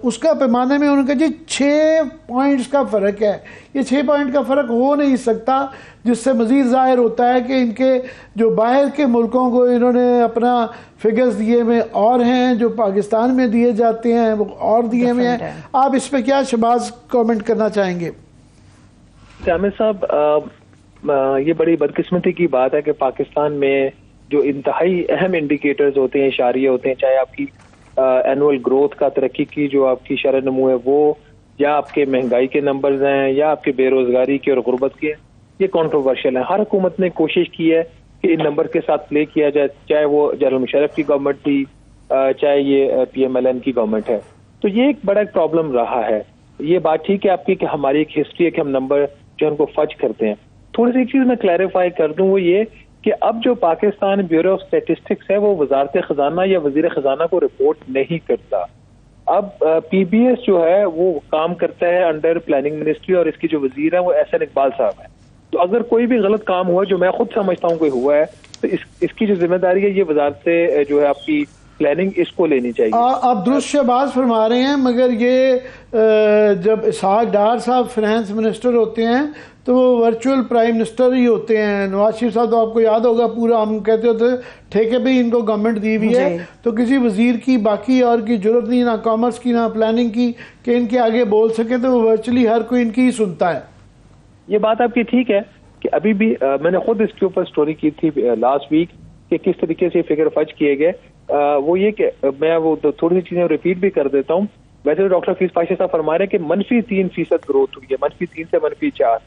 उसका पैमाने में उनका जी 6 पॉइंट्स का फ़र्क है। ये 6 पॉइंट का फ़र्क हो नहीं सकता, जिससे मज़ीद ज़ाहिर होता है कि इनके जो बाहर के मुल्कों को इन्होंने अपना फिगर्स दिए हुए और हैं, जो पाकिस्तान में दिए जाते हैं वो और दिए हुए हैं। आप इस पर क्या शहबाज कमेंट करना चाहेंगे? आमिर साहब, ये बड़ी बदकिस्मती की बात है कि पाकिस्तान में जो इंतहाई अहम इंडिकेटर्स होते हैं, इशारिये होते हैं, चाहे आपकी एनुअल ग्रोथ का, तरक्की की जो आपकी शरह नमू है वो, या आपके महंगाई के नंबर्स हैं, या आपके बेरोजगारी के और गुर्बत के, ये कंट्रोवर्शियल है। हर हुकूमत ने कोशिश की है कि इन नंबर के साथ प्ले किया जाए, चाहे वो जनरल मुशर्रफ की गवर्नमेंट थी, चाहे ये PMLN की गवर्नमेंट है। तो ये एक बड़ा प्रॉब्लम रहा है। ये बात ठीक है आपकी कि हमारी एक हिस्ट्री है कि हम नंबर जो उनको फज करते हैं। थोड़ी सी चीज मैं क्लैरिफाई कर दूं, वो ये कि अब जो पाकिस्तान ब्यूरो ऑफ स्टैटिस्टिक्स है वो वजारत खजाना या वजीर खजाना को रिपोर्ट नहीं करता। अब PBS जो है वो काम करता है अंडर प्लानिंग मिनिस्ट्री, और इसकी जो वजीर है वो SN इकबाल साहब है। तो अगर कोई भी गलत काम हुआ, जो मैं खुद समझता हूँ कोई हुआ है, तो इसकी जो जिम्मेदारी है ये वजारत से जो है आपकी प्लानिंग, इसको लेनी चाहिए। आप दुरुस्त शहबाज फरमा रहे हैं, मगर ये जब इसहाक डार साहब फाइनेंस मिनिस्टर होते हैं तो वो वर्चुअल प्राइम मिनिस्टर ही होते हैं। नवाज शरीफ साहब तो आपको याद होगा, पूरा हम कहते होते ठेके पे ही इनको गवर्नमेंट दी हुई है, तो किसी वजीर की बाकी और की जरूरत नहीं, ना कॉमर्स की ना प्लानिंग की, कि इनके आगे बोल सके। तो वो वर्चुअली हर कोई इनकी ही सुनता है। ये बात आपकी ठीक है कि अभी भी मैंने खुद इसके ऊपर स्टोरी की थी लास्ट वीक कि किस तरीके से फिगर फज किए गए। वो ये कि मैं वो थोड़ी सी चीजें रिपीट भी कर देता हूँ। वैसे तो डॉक्टर हफीज पाशा साहब फरमा रहे हैं कि -3% ग्रोथ हुई है, -3 से -4,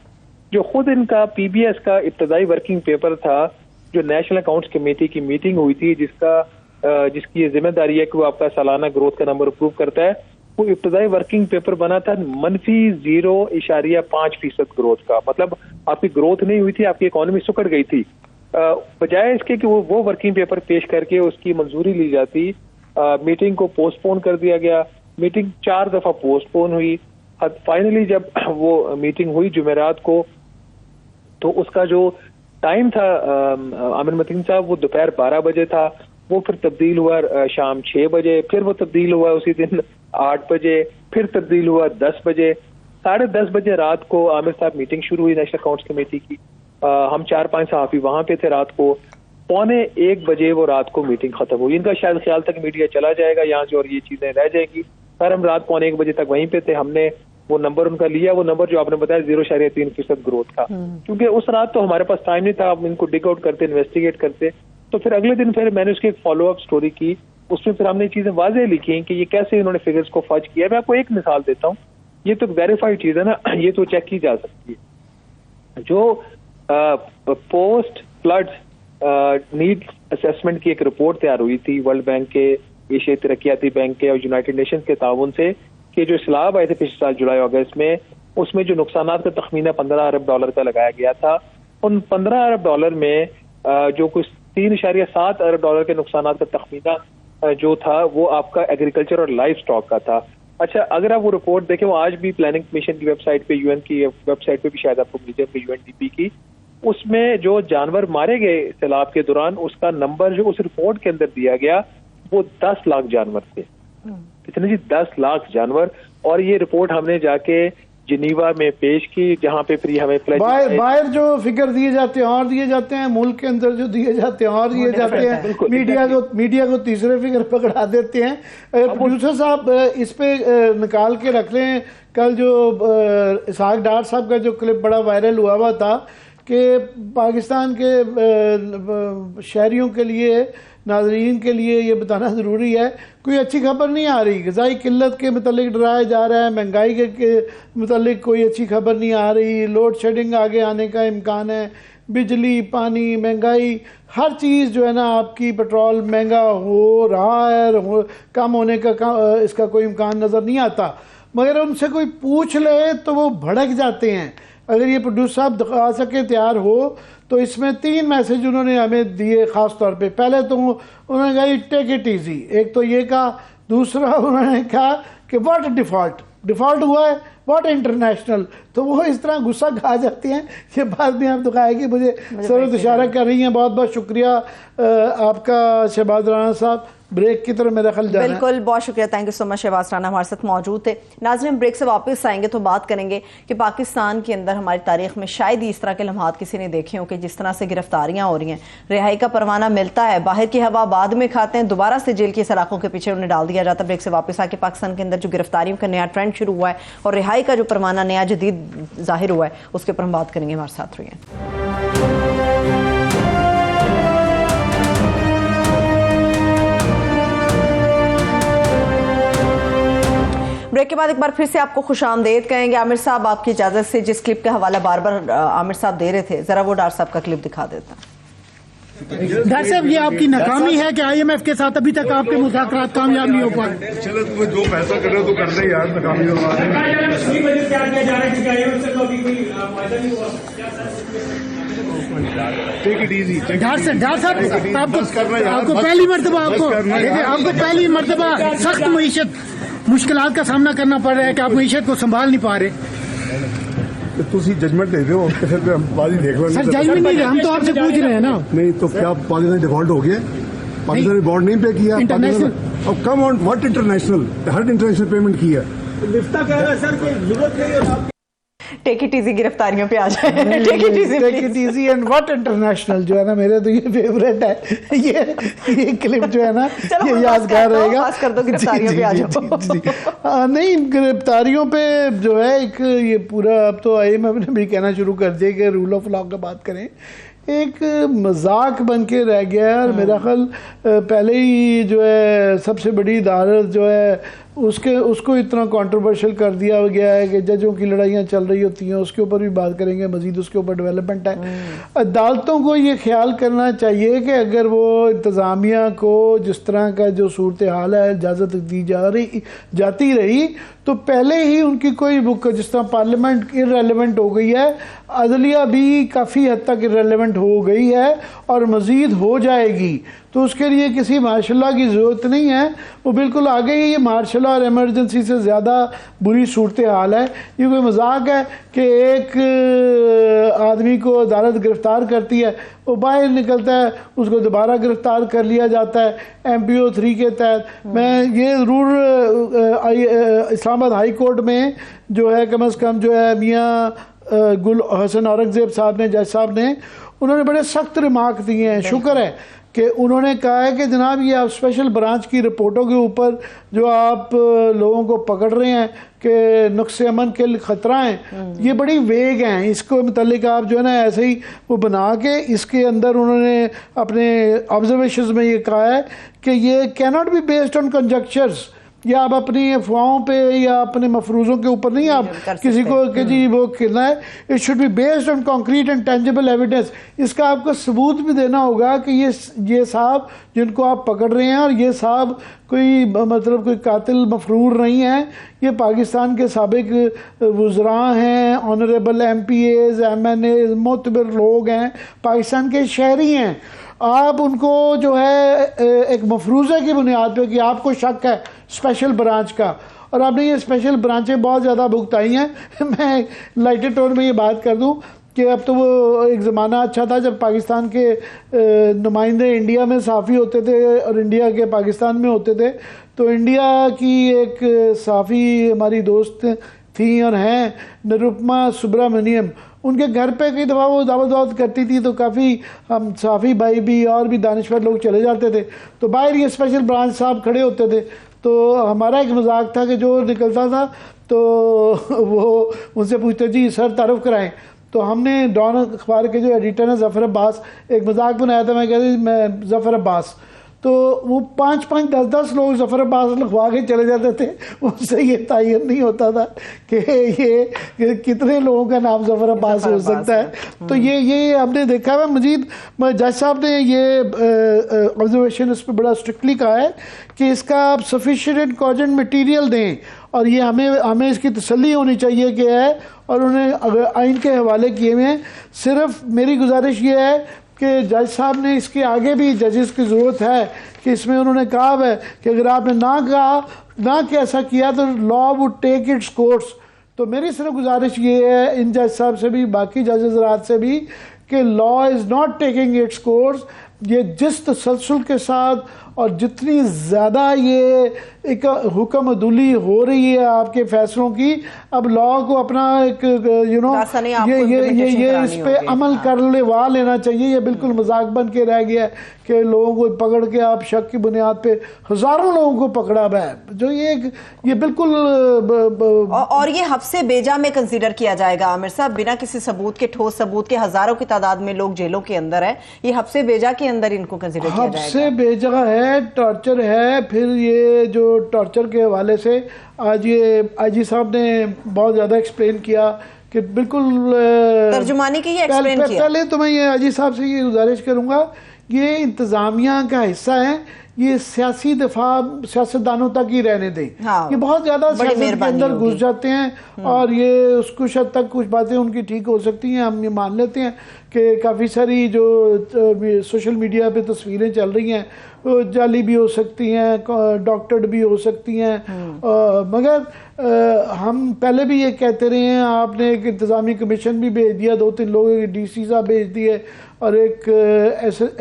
जो खुद इनका PBS का इब्तदाई वर्किंग पेपर था, जो नेशनल अकाउंट्स कमेटी की मीटिंग हुई थी, जिसकी ये जिम्मेदारी है कि वो आपका सालाना ग्रोथ का नंबर अप्रूव करता है, वो इब्तदाई वर्किंग पेपर बना था -0.5% ग्रोथ का। मतलब आपकी ग्रोथ नहीं हुई थी, आपकी इकोनॉमी सुकड़ गई थी। बजाय इसके कि वो वर्किंग पेपर पेश करके उसकी मंजूरी ली जाती, मीटिंग को पोस्टपोन कर दिया गया। मीटिंग 4 दफा पोस्टपोन हुई। फाइनली जब वो मीटिंग हुई जुमेरात को, तो उसका जो टाइम था आमिर मतीन साहब, वो दोपहर 12 बजे था। वो फिर तब्दील हुआ शाम 6 बजे, फिर वो तब्दील हुआ उसी दिन 8 बजे, फिर तब्दील हुआ 10 बजे। 10:30 बजे रात को आमिर साहब मीटिंग शुरू हुई नेशनल अकाउंट्स कमेटी की। हम 4-5 सहाफी वहां पे थे रात को। 1:15 बजे वो रात को मीटिंग खत्म हुई। इनका शायद ख्याल तक मीडिया चला जाएगा यहाँ से और ये चीजें रह जाएगी। सर हम रात 1:15 बजे तक वहीं पे थे, हमने वो नंबर उनका लिया, वो नंबर जो आपने बताया 0.3% ग्रोथ का, क्योंकि उस रात तो हमारे पास टाइम नहीं था, आप इनको डिग आउट करते, इन्वेस्टिगेट करते। तो फिर अगले दिन फिर मैंने उसकी एक फॉलो अप स्टोरी की, उसमें फिर हमने चीजें वाज़ेह लिखी कि ये कैसे इन्होंने फिगर्स को फर्ज किया। मैं आपको एक मिसाल देता हूँ, ये तो वेरीफाइड चीज है ना, ये तो चेक की जा सकती है। जो पोस्ट फ्लड नीड असेसमेंट की एक रिपोर्ट तैयार हुई थी वर्ल्ड बैंक के, एशियाई तरक्याती बैंक के और यूनाइटेड नेशंस के ताउन से, कि जो सैलाब आए थे पिछले साल जुलाई अगस्त में, उसमें जो नुकसानात का तखमीना $15 अरब का लगाया गया था, उन $15 अरब में जो कुछ $3.7 अरब के नुकसानात का तखमीना जो था वो आपका एग्रीकल्चर और लाइफ स्टॉक का था। अच्छा, अगर आप वो रिपोर्ट देखें, वो आज भी प्लानिंग कमीशन की वेबसाइट पे, यूएन की वेबसाइट पे भी शायद आपको मिल जाए, यूएनडीपी की, उसमें जो जानवर मारे गए सैलाब के दौरान उसका नंबर जो उस रिपोर्ट के अंदर दिया गया वो 10 लाख जानवर थे। कितने जी? 10 लाख जानवर। और ये रिपोर्ट हमने जाके जिनीवा में पेश की, जहाँ पे फिर हमें बाहर जो फिगर दिए जाते हैं और दिए जाते हैं, मुल्क के अंदर जो दिए जाते हैं और दिए जाते हैं, मीडिया को तीसरे फिगर पकड़ा देते हैं। प्रोड्यूसर साहब इस पे निकाल के रख लें, कल जो इसहाक डार साहब का जो क्लिप बड़ा वायरल हुआ था कि पाकिस्तान के शहरियों के लिए, नाजरीन के लिए ये बताना ज़रूरी है, कोई अच्छी खबर नहीं आ रही। ग़िज़ाई किल्लत के मतलब डराया जा रहा है, महंगाई के मतलब कोई अच्छी खबर नहीं आ रही, लोड शेडिंग आगे आने का इम्कान है, बिजली, पानी, महंगाई, हर चीज़ जो है ना आपकी, पेट्रोल महंगा हो रहा है, कम होने का इसका कोई इम्कान नज़र नहीं आता। मगर उनसे कोई पूछ ले तो वो भड़क जाते हैं। अगर ये प्रोड्यूसर साहब दिखा सके तैयार हो तो इसमें 3 मैसेज उन्होंने हमें दिए ख़ास तौर पे। पहले तो उन्होंने कहा टेक इट ईजी, एक तो ये कहा, दूसरा उन्होंने कहा कि व्हाट डिफ़ॉल्ट हुआ है, व्हाट इंटरनेशनल। तो वो इस तरह गुस्सा खा जाते हैं। ये बात भी आप दिखाएगी, मुझे ज़रूरत इशारा कर रही हैं। बहुत बहुत शुक्रिया आपका शहबाज राना साहब। ब्रेक की तरफ मेरा ख्याल जाना है। बिल्कुल, बहुत शुक्रिया, thank you so much. Shahbaz Rana हमारे साथ मौजूद थे। नाज़रीन, ब्रेक से वापस आएंगे तो बात करेंगे कि पाकिस्तान के अंदर हमारी तारीख में शायद ही इस तरह के लम्हात किसी ने देखे हों कि जिस तरह से गिरफ्तारियां हो रही हैं, रिहाई का परवाना मिलता है, बाहर की हवा बाद में खाते हैं, दोबारा से जेल की सलाखों के पीछे उन्हें डाल दिया जाता है। ब्रेक से वापस आके पाकिस्तान के अंदर जो गिरफ्तारियों का नया ट्रेंड शुरू हुआ है और रिहाई का जो परवाना नया जदीद जाहिर हुआ है, उसके ऊपर हम बात करेंगे। हमारे साथ रहिए। ब्रेक के बाद एक बार फिर से आपको खुशामदीद कहेंगे। आमिर साहब, आपकी इजाजत से जिस क्लिप का हवाला बार बार आमिर साहब दे रहे थे, जरा वो डार साहब का क्लिप दिखा देता। डॉक्टर साहब, ये आपकी नाकामी है कि आईएमएफ के साथ अभी तक आपके मुज़ाकरात कामयाब नहीं हो पाए। चलो तुम्हें जो फैसला कर रहे हो तो कर दे यार, नाकामी हो डॉक्टर साहब, आपको पहली मरतबा सख्त मईशत मुश्किलात का सामना करना पड़ रहा है कि आप मईशत को संभाल नहीं पा रहे। तुसी जजमेंट दे दो, फिर हम बाजी देख लेंगे। सर जजमेंट नहीं, हम तो आपसे पूछ रहे हैं ना। नहीं तो क्या पाकिस्तान डिफॉल्ट हो गया? पाकिस्तान ने बॉन्ड नहीं पे किया इंटरनेशनल। अब come on what international, her international payment की है। लिफ्टा कह रहा है सर कि जरूरत नहीं है। टेक इट इजी गिरफ्तारियों पे आ जाए। Take it easy and what international जो है ना, मेरे तो ये फेवरेट है। ये क्लिप जो है ना, ये यादगार रहेगा। कर दो गिरफ्तारियों पे आ जाओ। नहीं, गिरफ्तारियों पे जो है एक ये पूरा, अब तो आईएमएफ ने भी कहना शुरू कर दिया कि रूल ऑफ लॉ की बात करें, एक मजाक बन के रह गया है। और मेरा ख्याल पहले ही जो है सबसे बड़ी अदालत जो है उसको इतना कंट्रोवर्शियल कर दिया गया है कि जजों की लड़ाइयाँ चल रही होती हैं, उसके ऊपर भी बात करेंगे मजीद, उसके ऊपर डेवलपमेंट है। अदालतों को ये ख्याल करना चाहिए कि अगर वो इंतज़ामिया को जिस तरह का जो सूरत हाल है इजाज़त दी जाती रही तो पहले ही उनकी कोई बुक, जिस तरह पार्लियामेंट इररेलेवेंट हो गई है, अदलिया भी काफ़ी हद तक इररेलेवेंट हो गई है और मज़ीद हो जाएगी। तो उसके लिए किसी मार्शल लॉ की ज़रूरत नहीं है, वो बिल्कुल आगे ही ये मार्शल लॉ और एमरजेंसी से ज़्यादा बुरी सूरत हाल है। ये कोई मजाक है कि एक आदमी को अदालत गिरफ्तार करती है, वो बाहर निकलता है, उसको दोबारा गिरफ्तार कर लिया जाता है MPO 3 के तहत। मैं ये ज़रूर इस्लामाबाद हाई कोर्ट में जो है कम अज़ कम जो है मियाँ गुल हसन औरंगजेब साहब ने, जज साहब ने, उन्होंने बड़े सख्त रिमार्क दिए हैं। शुक्र है कि उन्होंने कहा है कि जनाब ये आप स्पेशल ब्रांच की रिपोर्टों के ऊपर जो आप लोगों को पकड़ रहे हैं कि नुक्से अमन के खतरा हैं, ये बड़ी वेग हैं, इसको मतलब आप जो है ना ऐसे ही वो बना के इसके अंदर उन्होंने अपने ऑब्जर्वेशंस में ये कहा है कि ये can not be based on conjectures, या आप अपनी अफवाहों पे या अपने मफरूज़ों के ऊपर नहीं आप किसी को कि जी वो करना है। It should be based on concrete and tangible evidence. इसका आपको सबूत भी देना होगा कि ये साहब जिनको आप पकड़ रहे हैं, और ये साहब कोई मतलब कोई कातिल मफरूर नहीं है, ये पाकिस्तान के साबिक वुज़रा हैं, ऑनरेबल MPAs, MNAs, मोतबर लोग हैं, पाकिस्तान के शहरी हैं। आप उनको जो है एक मफरूज़े की बुनियाद पे कि आपको शक है स्पेशल ब्रांच का, और आपने ये स्पेशल ब्रांचें बहुत ज़्यादा भुगताई हैं। मैं लाइटेड टोन में ये बात कर दूं कि अब तो वो एक ज़माना अच्छा था जब पाकिस्तान के नुमाइंदे इंडिया में साफ़ी होते थे और इंडिया के पाकिस्तान में होते थे। तो इंडिया की एक साफ़ी हमारी दोस्त थी और हैं निरुपमा सुब्रमण्यम, उनके घर पे कई दफ़ा वो दावत करती थी, तो काफ़ी हम साफ़ी भाई भी और भी दानिश्वर लोग चले जाते थे, तो बाहर ये स्पेशल ब्रांच साहब खड़े होते थे। तो हमारा एक मजाक था कि जो निकलता था तो वो उनसे पूछते जी सर तारुफ कराएं। तो हमने डॉन अखबार के जो एडिटर हैं ज़फ़र अब्बास, एक मजाक बनाया था, मैं कहती मैं ज़फ़र अब्बास, तो वो 5-5, 10-10 लोग ज़फ़र अब्बास लिखवा के चले जाते थे। उससे ये तयन नहीं होता था कि ये कितने लोगों का नाम ज़फ़र अब्बास हो सकता है। तो ये हमने देखा है। मजीद जज साहब ने ये ऑब्जर्वेशन इस पर बड़ा स्ट्रिक्टली कहा है कि इसका आप सफिशिएंट एंड कॉजेंट मटीरियल दें, और ये हमें इसकी तसल्ली होनी चाहिए कि है, और उन्हें आइन के हवाले किए हुए हैं। सिर्फ मेरी गुजारिश ये है कि जज साहब ने इसके आगे भी जजेस की ज़रूरत है कि इसमें उन्होंने कहा है कि अगर आपने ना कि ऐसा किया तो law would take its course. तो मेरी सिर्फ गुजारिश ये है इन जज साहब से भी, बाकी जजेस रात से भी, कि law is not taking its course. ये जिस तसलसल के साथ और जितनी ज़्यादा ये एक हुक्म अदुली हो रही है आपके फैसलों की, अब लॉ को अपना एक ये इस पे अमल करवा लेना चाहिए। ये बिल्कुल मजाक बन के रह गया है कि लोगों को पकड़ के आप शक की बुनियाद पे हज़ारों लोगों को पकड़ा हुआ है, जो ये बिल्कुल और ये हफ्से बेजा में कंसीडर किया जाएगा आमिर साहब, बिना किसी सबूत के, ठोस सबूत के। हज़ारों की तादाद में लोग जेलों के अंदर है, ये हफ्से बेजा के अंदर इनको कंसीडर किया जाएगा। हफ्से बेजा है, टॉर्चर है। फिर ये जो टॉर्चर के हवाले से आज ये आईजी साहब ने बहुत ज़्यादा एक्सप्लेन किया कि बिल्कुल तर्जुमानी की ये एक्सप्लेन किया। पहले तो मैं ये आईजी साहब से ये गुजारिश करूँगा, ये इंतज़ामिया का हिस्सा है, ये सियासी दफा सियासतदानों तक ही रहने दें। हाँ, ये बहुत ज़्यादा सियासत के अंदर घुस जाते हैं, और ये उसको शायद तक कुछ बातें उनकी ठीक हो सकती हैं, हम ये मान लेते हैं कि काफ़ी सारी जो सोशल मीडिया पे तस्वीरें चल रही हैं वो जाली भी हो सकती हैं, डॉक्टर्ड भी हो सकती हैं, मगर हम पहले भी ये कहते रहे हैं। आपने एक इंतज़ामी कमीशन भी भेज दिया, 2-3 लोग, DC साहब भेज दिए और एक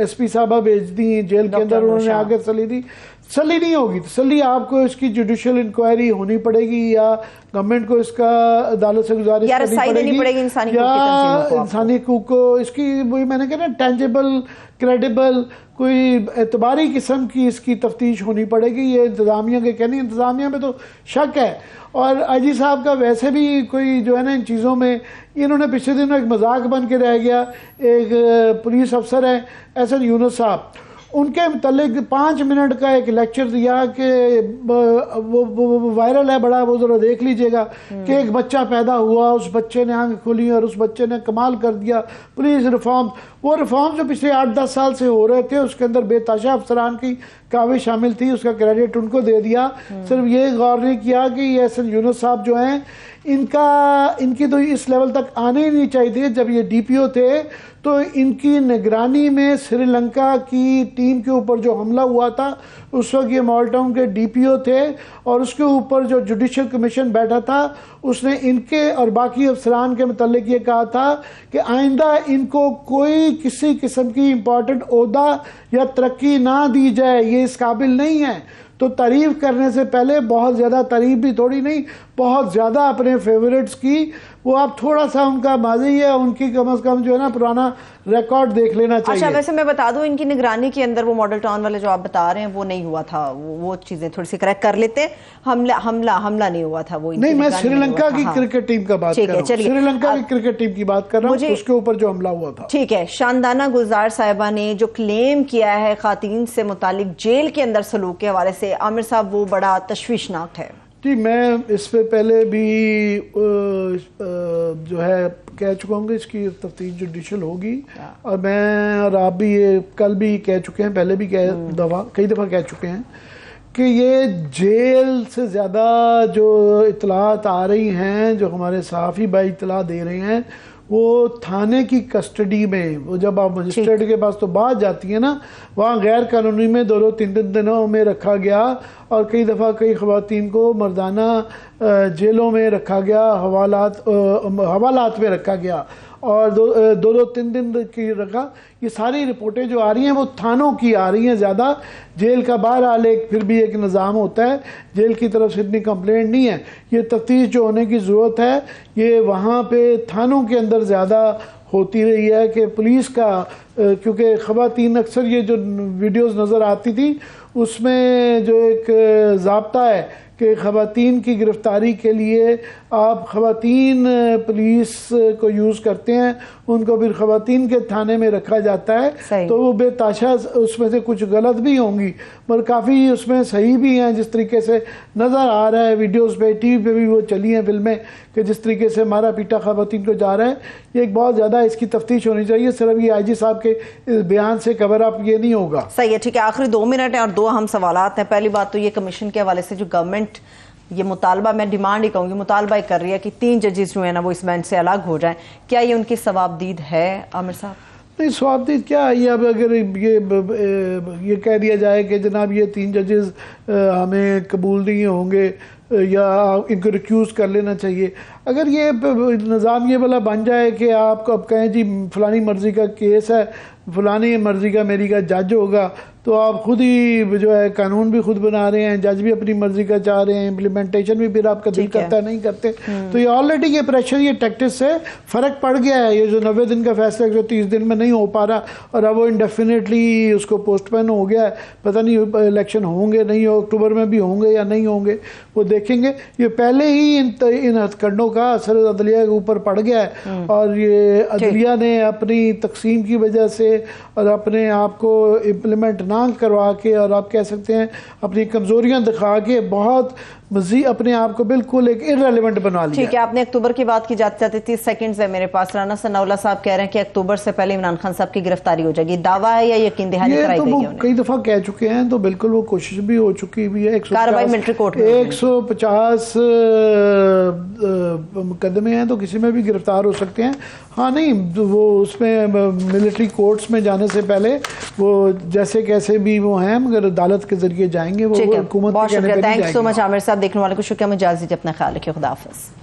SP साहबा भेज दी जेल के अंदर, उन्होंने आगे तसल्ली दी। तसल्ली नहीं होगी, तसल्ली आपको इसकी जुडिशियल इंक्वायरी होनी पड़ेगी, या गवर्नमेंट को इसका अदालत से गुजारिश करनी पड़ेगी, या इंसानी हकूक को इसकी, वही मैंने कहा ना, टेंजिबल, क्रेडिबल, कोई एतबारी किस्म की इसकी तफ्तीश होनी पड़ेगी। ये इंतज़ामिया के कहने, इंतज़ामिया में तो शक है। और आईजी साहब का वैसे भी कोई जो है ना इन चीज़ों में, इन्होंने पिछले दिनों एक मजाक बन के रह गया। एक पुलिस अफसर है एहसन यूनुस साहब, उनके मुतल्लिक 5 मिनट का एक लेक्चर दिया कि वो वायरल है बड़ा, वो ज़रा देख लीजिएगा कि एक बच्चा पैदा हुआ, उस बच्चे ने आंखें खोली और उस बच्चे ने कमाल कर दिया। पुलिस रिफॉर्म, वो रिफॉर्म जो पिछले 8-10 साल से हो रहे थे, उसके अंदर बेताशा अफसरान की काविश शामिल थी, उसका क्रेडिट उनको दे दिया। सिर्फ ये गौर नहीं किया कि एहसन यूनुस साहब जो हैं, इनकी तो इस लेवल तक आने ही नहीं चाहिए थे। जब ये DPO थे तो इनकी निगरानी में श्रीलंका की टीम के ऊपर जो हमला हुआ था, उस वक्त ये मॉलटाउन के DPO थे, और उसके ऊपर जो जुडिशियल कमीशन बैठा था उसने इनके और बाकी अफसरान के मुतल्लिक ये कहा था कि आइंदा इनको कोई किसी किस्म की इम्पोर्टेंट ओहदा या तरक्की ना दी जाए, ये इस काबिल नहीं है। तो तारीफ करने से पहले बहुत ज़्यादा तारीफ भी थोड़ी नहीं, बहुत ज़्यादा अपने फेवरेट्स की, वो आप थोड़ा सा उनका माजी है, उनकी कम से कम जो है ना पुराना रिकॉर्ड देख लेना चाहिए। अच्छा, वैसे मैं बता दूं, इनकी निगरानी के अंदर वो मॉडल टाउन वाले जो आप बता रहे हैं वो नहीं हुआ था, वो चीजें थोड़ी सी करेक्ट कर लेते हैं। हमला नहीं हुआ था वो। नहीं, मैं श्रीलंका की क्रिकेट टीम का बात कर रहा हूं, श्रीलंका की क्रिकेट टीम की बात कर रहा हूं, उसके ऊपर जो हमला हुआ था। ठीक है, शानदाना गुलजार साहिबा ने जो क्लेम किया है खातून से मुतालिक जेल के अंदर सलूक के हवाले से, आमिर साहब वो बड़ा तशवीशनाक है। जी, मैं इस पे पहले भी जो है कह चुका हूँ, इसकी तफ्तीश जुडिशल होगी, और मैं और आप भी ये कल भी कह चुके हैं, पहले भी कई दफ़ा कह चुके हैं कि ये जेल से ज़्यादा जो इतलात आ रही हैं, जो हमारे सहाफ़ी भाई इतला दे रहे हैं, वो थाने की कस्टडी में, वो जब आप मजिस्ट्रेट के पास तो बात जाती है ना, वहाँ गैर कानूनी में 2-3 दिनों में रखा गया, और कई दफ़ा कई ख़वातीन को मर्दाना जेलों में रखा गया, हवालात में रखा गया, और 2-3 दिन की रखा। ये सारी रिपोर्टें जो आ रही हैं वो थानों की आ रही हैं ज़्यादा, जेल का बहरहाल फिर भी एक निज़ाम होता है, जेल की तरफ से इतनी कंप्लेंट नहीं है। ये तफ्तीश जो होने की ज़रूरत है, ये वहाँ पे थानों के अंदर ज़्यादा होती रही है कि पुलिस का, क्योंकि ख़वातीन अक्सर ये जो वीडियोज़ नज़र आती थी उसमें जो एक ज़ाब्ता है कि ख़वातीन की गिरफ़्तारी के लिए आप ख़वातीन पुलिस को यूज़ करते हैं, उनको फिर ख़वातीन के थाने में रखा जाता है, तो वो बेताशा उसमें से कुछ गलत भी होंगी मगर काफ़ी उसमें सही भी हैं, जिस तरीके से नज़र आ रहा है वीडियोस पे, टीवी पे भी वो चली हैं फिल्में कि जिस तरीके से मारा पीटा ख़वातीन को जा रहा है। ये एक बहुत ज़्यादा इसकी तफ्तीश होनी चाहिए, सिर्फ ये IG साहब के इस बयान से कवर अप ये नहीं होगा। सही है, ठीक है, आखिरी 2 मिनट है और 2 अहम सवालात हैं। पहली बात तो ये कमीशन के हवाले से जो गवर्नमेंट ये मुतालबा, मैं डिमांड ही कहूँगी, मुतालबा ही कर रही है कि 3 जजेस जो है ना वो इस बेंच से अलग हो जाएं, क्या ये उनकी सवाबदीद है आमिर साहब? नहीं, सवाबदीद क्या है, ये अब अगर ये कह दिया जाए कि जनाब ये 3 जजेस हमें कबूल नहीं होंगे या इनको रिक्यूज़ कर लेना चाहिए, अगर ये निज़ाम ये वाला बन जाए कि आपको अब कहें जी फलानी मर्ज़ी का केस है, फलानी मर्ज़ी का मेरी का जज होगा, तो आप खुद ही जो है कानून भी खुद बना रहे हैं, जज भी अपनी मर्जी का चाह रहे हैं, इम्प्लीमेंटेशन भी फिर आपका दिल करता है नहीं करते। तो ये ऑलरेडी ये प्रेशर, ये टैक्टिस से फ़र्क पड़ गया है। ये जो 90 दिन का फैसला 130 दिन में नहीं हो पा रहा और अब वो इंडेफिनेटली उसको पोस्टपोन हो गया है, पता नहीं इलेक्शन होंगे नहीं हो, अक्टूबर में भी होंगे या नहीं होंगे वो देखेंगे। ये पहले ही इन हथकंडों का असर अदलिया के ऊपर पड़ गया है, और ये अदलिया ने अपनी तकसीम की वजह से और अपने आप को इम्प्लीमेंट ना करवा के, और आप कह सकते हैं अपनी कमजोरियां दिखा के, बहुत मज़ीद अपने आप को बिल्कुल एक इररिलेवेंट बना लिया। ठीक है, आपने अक्टूबर की बात की, जाते जाते 30 सेकंड्स है मेरे पास। राना सनाउल्लाह साहब कह रहे हैं कि अक्टूबर से पहले इमरान खान साहब की गिरफ्तारी हो जाएगी, दावा है या यकीन दहानी कराई गई है? वो कई दफा कह चुके हैं, तो बिल्कुल वो कोशिश भी हो चुकी भी है। कार्रवाई मिलिट्री कोर्ट में 150 मुकदमे हैं, तो किसी में भी गिरफ्तार हो सकते हैं। हाँ, नहीं वो उसमें मिलिट्री कोर्ट्स में जाने से पहले वो जैसे कैसे भी वो हैं, मगर अदालत के जरिए जाएंगे वो हुकूमत के कहने पे नहीं जाएंगे। थैंक्स सो मच आमिर साहब। देखने वाले को शुक्रिया, मुझे इजाज़त दीजिए, अपना ख्याल रखिए, खुदा हाफिज़।